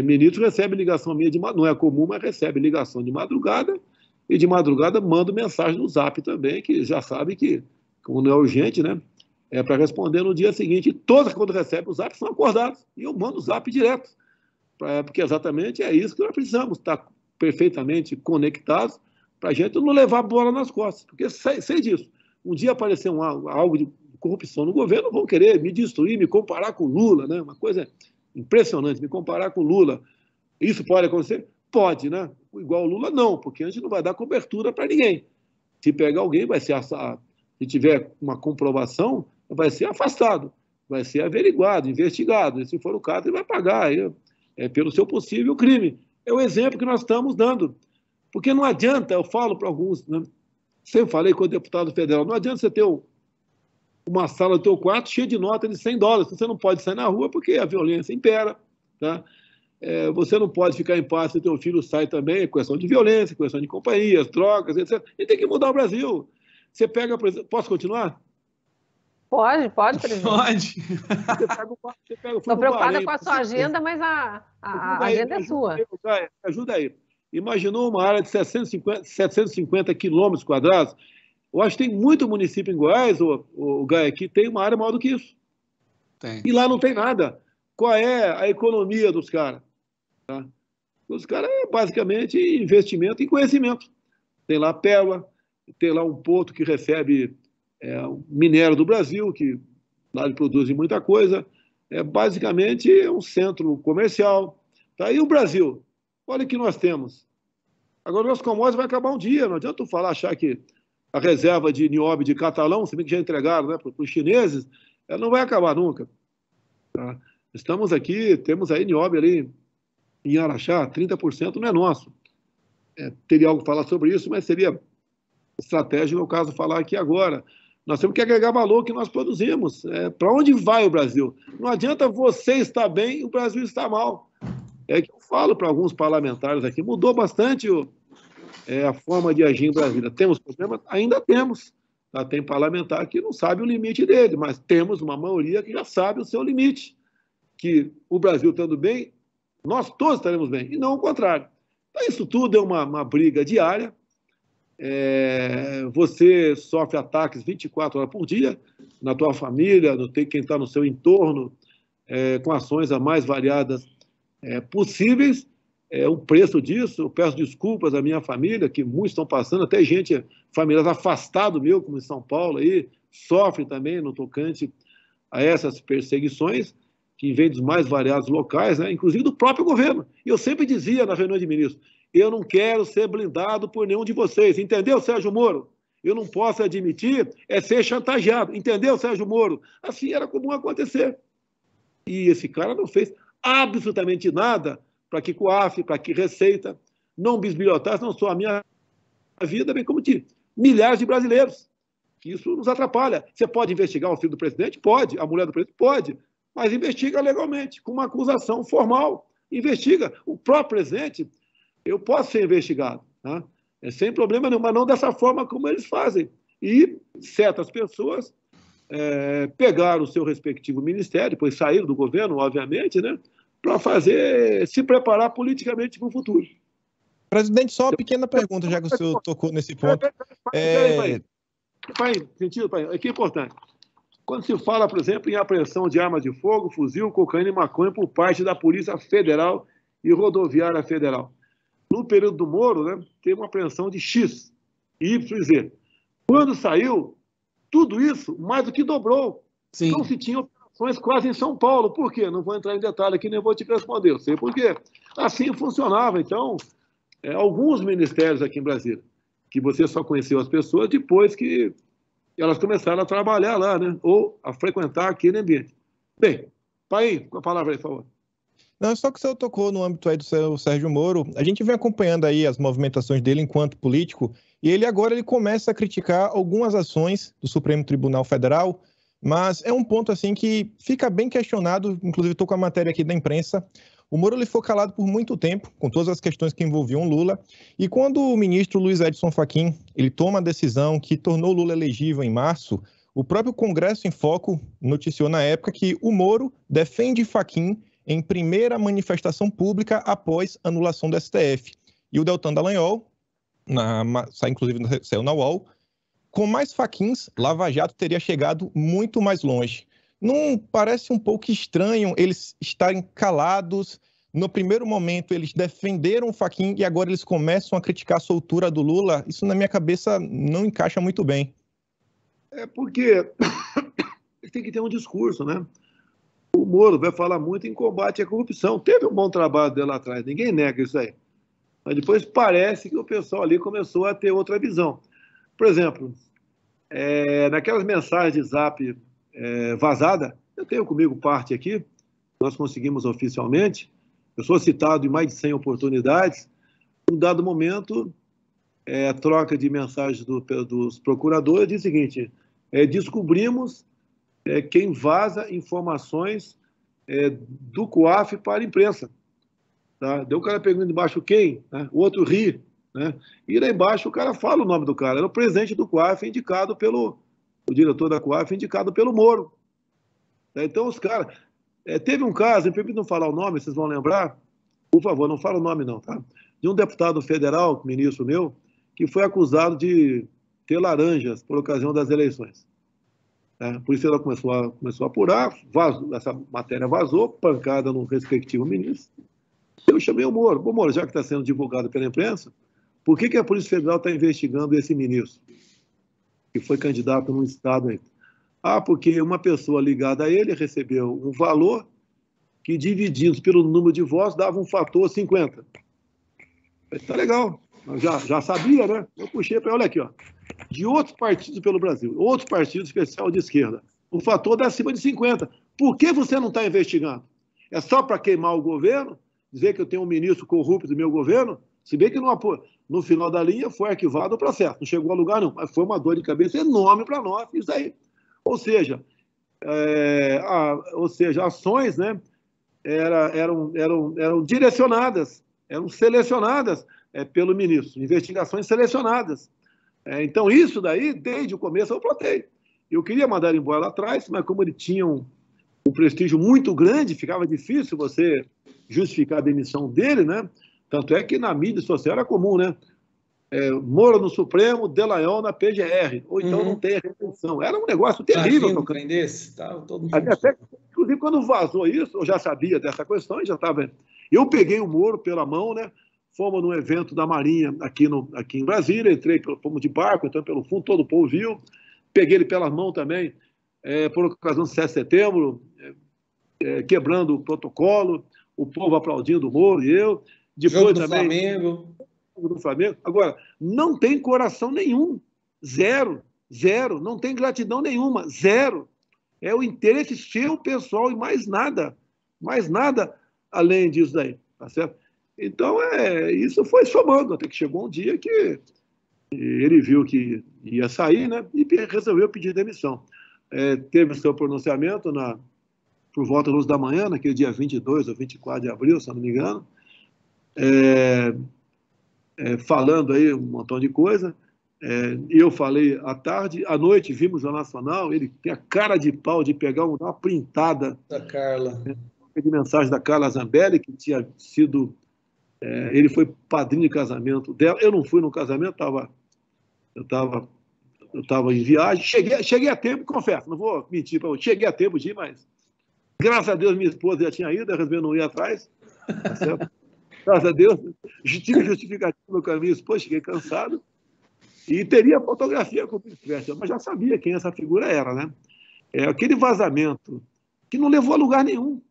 Ministro recebe ligação minha, não é comum, mas recebe ligação de madrugada, e de madrugada mando mensagem no Zap também, que já sabe que, como não é urgente, né, é para responder no dia seguinte. E todos, quando recebem o Zap, são acordados. E eu mando o Zap direto, porque exatamente é isso que nós precisamos, estar perfeitamente conectados, para a gente não levar a bola nas costas. Porque sei disso. Um dia aparecer algo de corrupção no governo, vão querer me destruir, me comparar com Lula, né? Uma coisa impressionante, me comparar com Lula. Isso pode acontecer? Pode, né? Igual o Lula, não, porque a gente não vai dar cobertura para ninguém. Se pegar alguém, vai ser se tiver uma comprovação, vai ser afastado, vai ser averiguado, investigado. E se for o caso, ele vai pagar pelo seu possível crime. É o exemplo que nós estamos dando. Porque não adianta, eu falo para alguns, né? Sempre falei com o deputado federal, não adianta você ter uma sala do teu quarto cheia de nota de $100. Você não pode sair na rua porque a violência impera, tá? Você não pode ficar em paz se teu filho sai também, é questão de violência, questão de companhias, drogas, etc. E tem que mudar o Brasil. Você pega, por exemplo, posso continuar? Pode, presidente. Pode. Estou preocupada com a sua agenda, mas a agenda é sua. Ajuda aí. Imaginou uma área de 750 quilômetros quadrados? Eu acho que tem muito município em Goiás, o Gaia, que tem uma área maior do que isso. Tem. E lá não tem nada. Qual é a economia dos caras? Tá? Os caras é basicamente investimento em conhecimento. Tem lá a Pérola, tem lá um porto que recebe o minério do Brasil, que lá ele produz muita coisa. Basicamente é um centro comercial. Tá? E o Brasil? Olha o que nós temos. Agora, nosso commodities vai acabar um dia. Não adianta tu achar que a reserva de nióbio de Catalão, se bem que já entregaram, né, para os chineses, ela não vai acabar nunca. Tá? Estamos aqui, temos aí nióbio ali em Araxá, 30% não é nosso. Teria algo a falar sobre isso, mas seria estratégico, no caso, falar aqui agora. Nós temos que agregar valor que nós produzimos. Para onde vai o Brasil? Não adianta você estar bem e o Brasil estar mal. É que eu falo para alguns parlamentares aqui, mudou bastante a forma de agir em Brasília. Temos problemas? Ainda temos. Tá? Tem parlamentar que não sabe o limite dele, mas temos uma maioria que já sabe o seu limite. Que o Brasil estando bem, nós todos estaremos bem, e não o contrário. Então, isso tudo é uma briga diária. Você sofre ataques 24 horas por dia, na tua família, quem está no seu entorno, com ações as mais variadas possíveis. O preço disso, eu peço desculpas à minha família, que muitos estão passando, até famílias afastadas meu, como em São Paulo, aí, sofrem também no tocante a essas perseguições, que vêm dos mais variados locais, né, inclusive do próprio governo. E eu sempre dizia na reunião de ministros, eu não quero ser blindado por nenhum de vocês, entendeu, Sérgio Moro? Eu não posso admitir ser chantageado, entendeu, Sérgio Moro? Assim era comum acontecer. E esse cara não fez. absolutamente nada para que COAF, para que Receita não bisbilhotasse não só a minha vida, bem como de milhares de brasileiros. Isso nos atrapalha. Você pode investigar o filho do presidente? Pode. A mulher do presidente? Pode. Mas investiga legalmente, com uma acusação formal. Investiga. O próprio presidente, eu posso ser investigado, tá? Sem problema nenhum, mas não dessa forma como eles fazem. E certas pessoas pegaram o seu respectivo ministério, depois saíram do governo, obviamente, né, para se preparar politicamente para o futuro. Presidente, só uma pequena pergunta, já que o senhor tocou nesse ponto. Faz sentido, pai? Aqui é importante. Quando se fala, por exemplo, em apreensão de armas de fogo, fuzil, cocaína e maconha por parte da Polícia Federal e Rodoviária Federal. No período do Moro, né, teve uma apreensão de X, Y e Z. Quando saiu, tudo isso mais do que dobrou. Sim. Não se tinha operações quase em São Paulo. Por quê? Não vou entrar em detalhe aqui, nem vou te responder. Eu sei por quê. Assim funcionava. Então, alguns ministérios aqui em Brasília, que você só conheceu as pessoas depois que elas começaram a trabalhar lá, né? Ou a frequentar aquele ambiente. Bem, pai, com a palavra aí, por favor. Não, só que o senhor tocou no âmbito aí do seu Sérgio Moro. A gente vem acompanhando aí as movimentações dele enquanto político, e ele começa a criticar algumas ações do Supremo Tribunal Federal, mas é um ponto assim que fica bem questionado, inclusive estou com a matéria aqui da imprensa. O Moro ele foi calado por muito tempo, com todas as questões que envolviam Lula, e quando o ministro Luiz Edson Fachin ele toma a decisão que tornou Lula elegível em março, o próprio Congresso em Foco noticiou na época que o Moro defende Fachin em primeira manifestação pública após anulação do STF. E o Deltan Dallagnol, inclusive saiu na UOL, com mais Fachins, Lava Jato teria chegado muito mais longe. Não parece um pouco estranho eles estarem calados? No primeiro momento, eles defenderam o Fachin e agora eles começam a criticar a soltura do Lula? Isso, na minha cabeça, não encaixa muito bem. É porque tem que ter um discurso, né? O Moro vai falar muito em combate à corrupção. Teve um bom trabalho dele lá atrás, ninguém nega isso aí. Mas depois parece que o pessoal ali começou a ter outra visão. Por exemplo, naquelas mensagens de zap vazada, eu tenho comigo parte aqui, nós conseguimos oficialmente, eu sou citado em mais de 100 oportunidades, em um dado momento, a troca de mensagens dos procuradores diz o seguinte, descobrimos quem vaza informações do COAF para a imprensa. Tá? Daí o cara pergunta embaixo quem, né? O outro ri, né? E lá embaixo o cara fala o nome do cara, era o presidente do COAF indicado o diretor da COAF indicado pelo Moro. Então os caras... teve um caso, me permite não falar o nome, vocês vão lembrar? Por favor, não fala o nome não, tá? De um deputado federal, ministro meu, que foi acusado de ter laranjas por ocasião das eleições. Por isso ela começou a apurar, essa matéria vazou, pancada no respectivo ministro. Eu chamei o Moro. Bom, Moro, já que está sendo divulgado pela imprensa, por que a Polícia Federal está investigando esse ministro, que foi candidato num estado aí? Porque uma pessoa ligada a ele recebeu um valor que, dividido pelo número de votos, dava um fator 50. Está legal. Eu já sabia, né? Eu puxei para olha aqui, ó. De outros partidos pelo Brasil, outros partidos especial de esquerda, o fator dá acima de 50. Por que você não está investigando? É só para queimar o governo? Dizer que eu tenho um ministro corrupto do meu governo? Se bem que no final da linha foi arquivado o processo, não chegou a lugar não, mas foi uma dor de cabeça enorme para nós, isso aí. Ou seja, ações, né, eram direcionadas, eram selecionadas pelo ministro, investigações selecionadas. Então, isso daí, desde o começo, eu plotei. Eu queria mandar ele embora lá atrás, mas como ele tinha um prestígio muito grande, ficava difícil você justificar a demissão dele, né? Tanto é que na mídia social era comum, né? Moro no Supremo, Dallagnol na PGR, ou então não tem a retenção. Era um negócio terrível. Inclusive, quando vazou isso, eu já sabia dessa questão, já estava... Eu peguei o Moro pela mão, né? Fomos num evento da Marinha aqui em Brasília, fomos de barco, então pelo fundo, todo o povo viu. Peguei ele pela mão também, por ocasião do 7 de setembro, quebrando o protocolo, o povo aplaudindo o Moro e eu. Depois jogo do também, Flamengo. Do Flamengo. Agora, não tem coração nenhum, zero, não tem gratidão nenhuma, zero. É o interesse seu, pessoal, e mais nada. além disso daí, tá certo? Então, isso foi somando, até que chegou um dia que ele viu que ia sair, né, e resolveu pedir demissão. Teve seu pronunciamento por volta das 11 da manhã, naquele dia 22 ou 24 de abril, se eu não me engano, falando aí um montão de coisa. Eu falei à tarde, à noite vimos o Jornal Nacional, ele tem a cara de pau de pegar uma printada da Carla, de mensagem da Carla Zambelli, que tinha sido... ele foi padrinho de casamento dela. Eu não fui no casamento, eu estava em viagem. Cheguei a tempo, confesso, não vou mentir para você. Cheguei a tempo de ir, mas graças a Deus minha esposa já tinha ido, eu resolvi não ir atrás. Tá certo? Graças a Deus, tive justificativa no caminho, depois cheguei cansado. E teria fotografia com o príncipe, mas já sabia quem essa figura era, né? Aquele vazamento que não levou a lugar nenhum.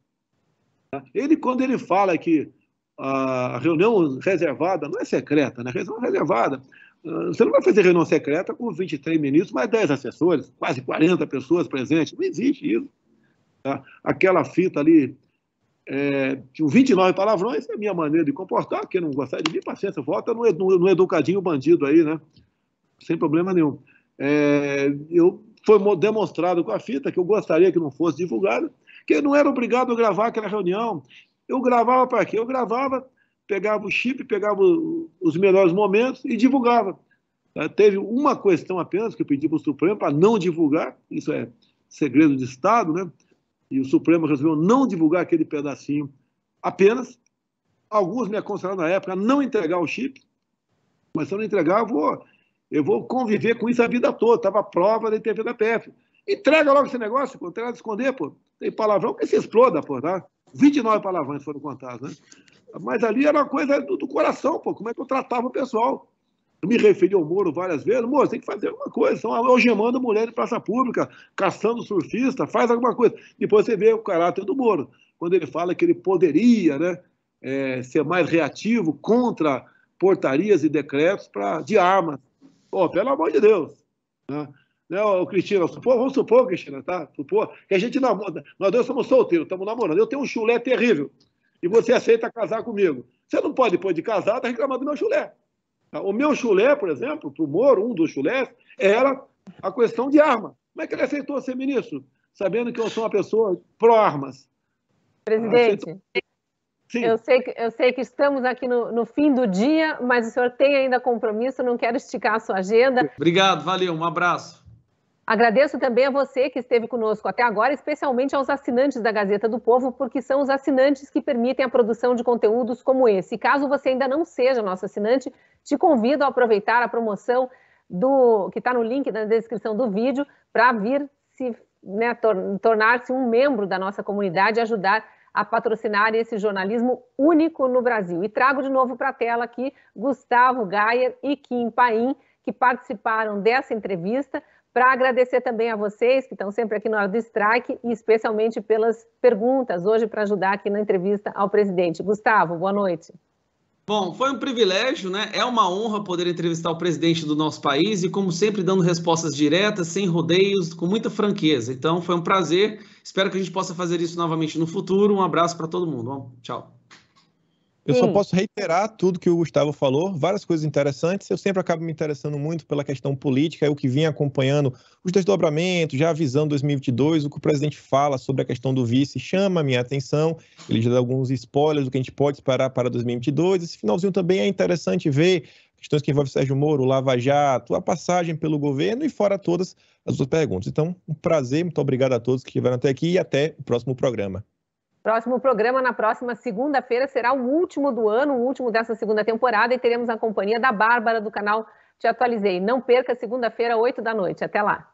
Quando ele fala que a reunião reservada não é secreta, né? Reunião reservada. Você não vai fazer reunião secreta com 23 ministros, mais 10 assessores, quase 40 pessoas presentes. Não existe isso. Tá? Aquela fita ali, tinha 29 palavrões, é a minha maneira de comportar. Quem não gostar de mim, paciência, vota no educadinho bandido aí, né? Sem problema nenhum. Foi demonstrado com a fita que eu gostaria que não fosse divulgada, que eu não era obrigado a gravar aquela reunião. Eu gravava para quê? Eu gravava, pegava o chip, pegava os melhores momentos e divulgava. Teve uma questão apenas que eu pedi para o Supremo para não divulgar, isso é segredo de Estado, né? E o Supremo resolveu não divulgar aquele pedacinho apenas. Alguns me aconselharam na época a não entregar o chip, mas se eu não entregar, eu vou conviver com isso a vida toda. Estava a prova da TV da PF. Entrega logo esse negócio, pô. Não tem nada de esconder, pô. Tem palavrão que se exploda, pô, tá? 29 palavrões foram contados, né? Mas ali era uma coisa do coração, pô. Como é que eu tratava o pessoal? Eu me referi ao Moro várias vezes. Moro, tem que fazer alguma coisa. Estão algemando mulher em praça pública, caçando surfista, faz alguma coisa. Depois você vê o caráter do Moro. Quando ele fala que ele poderia, né, ser mais reativo contra portarias e decretos de armas. Pô, pelo amor de Deus. Né? Cristina, vamos supor, Cristina, tá? Supor que a gente namora. Nós dois somos solteiros, estamos namorando. Eu tenho um chulé terrível. E você aceita casar comigo. Você não pode, depois de casar, estar reclamando do meu chulé. O meu chulé, por exemplo, para o Moro, um dos chulés, era a questão de arma. Como é que ele aceitou ser ministro? Sabendo que eu sou uma pessoa pró-armas. Presidente, eu sei que estamos aqui no fim do dia, mas o senhor tem ainda compromisso, não quero esticar a sua agenda. Obrigado, valeu, um abraço. Agradeço também a você que esteve conosco até agora, especialmente aos assinantes da Gazeta do Povo, porque são os assinantes que permitem a produção de conteúdos como esse. Caso você ainda não seja nosso assinante, te convido a aproveitar a promoção que está no link na descrição do vídeo para vir tornar-se um membro da nossa comunidade e ajudar a patrocinar esse jornalismo único no Brasil. E trago de novo para a tela aqui Gustavo Gayer e Kim Paim, que participaram dessa entrevista, para agradecer também a vocês que estão sempre aqui na hora do strike e especialmente pelas perguntas hoje para ajudar aqui na entrevista ao presidente. Gustavo, boa noite. Bom, foi um privilégio, né? É uma honra poder entrevistar o presidente do nosso país e, como sempre, dando respostas diretas, sem rodeios, com muita franqueza. Então, foi um prazer. Espero que a gente possa fazer isso novamente no futuro. Um abraço para todo mundo. Tchau. Eu só posso reiterar tudo que o Gustavo falou, várias coisas interessantes. Eu sempre acabo me interessando muito pela questão política, eu que vim acompanhando os desdobramentos, já avisando 2022, o que o presidente fala sobre a questão do vice chama a minha atenção. Ele já dá alguns spoilers do que a gente pode esperar para 2022. Esse finalzinho também é interessante ver questões que envolvem Sérgio Moro, Lava Jato, a passagem pelo governo e fora todas as outras perguntas. Então, um prazer, muito obrigado a todos que estiveram até aqui e até o próximo programa. Próximo programa, na próxima segunda-feira, será o último do ano, o último dessa segunda temporada, e teremos a companhia da Bárbara, do canal Te Atualizei. Não perca, segunda-feira, 8 da noite. Até lá.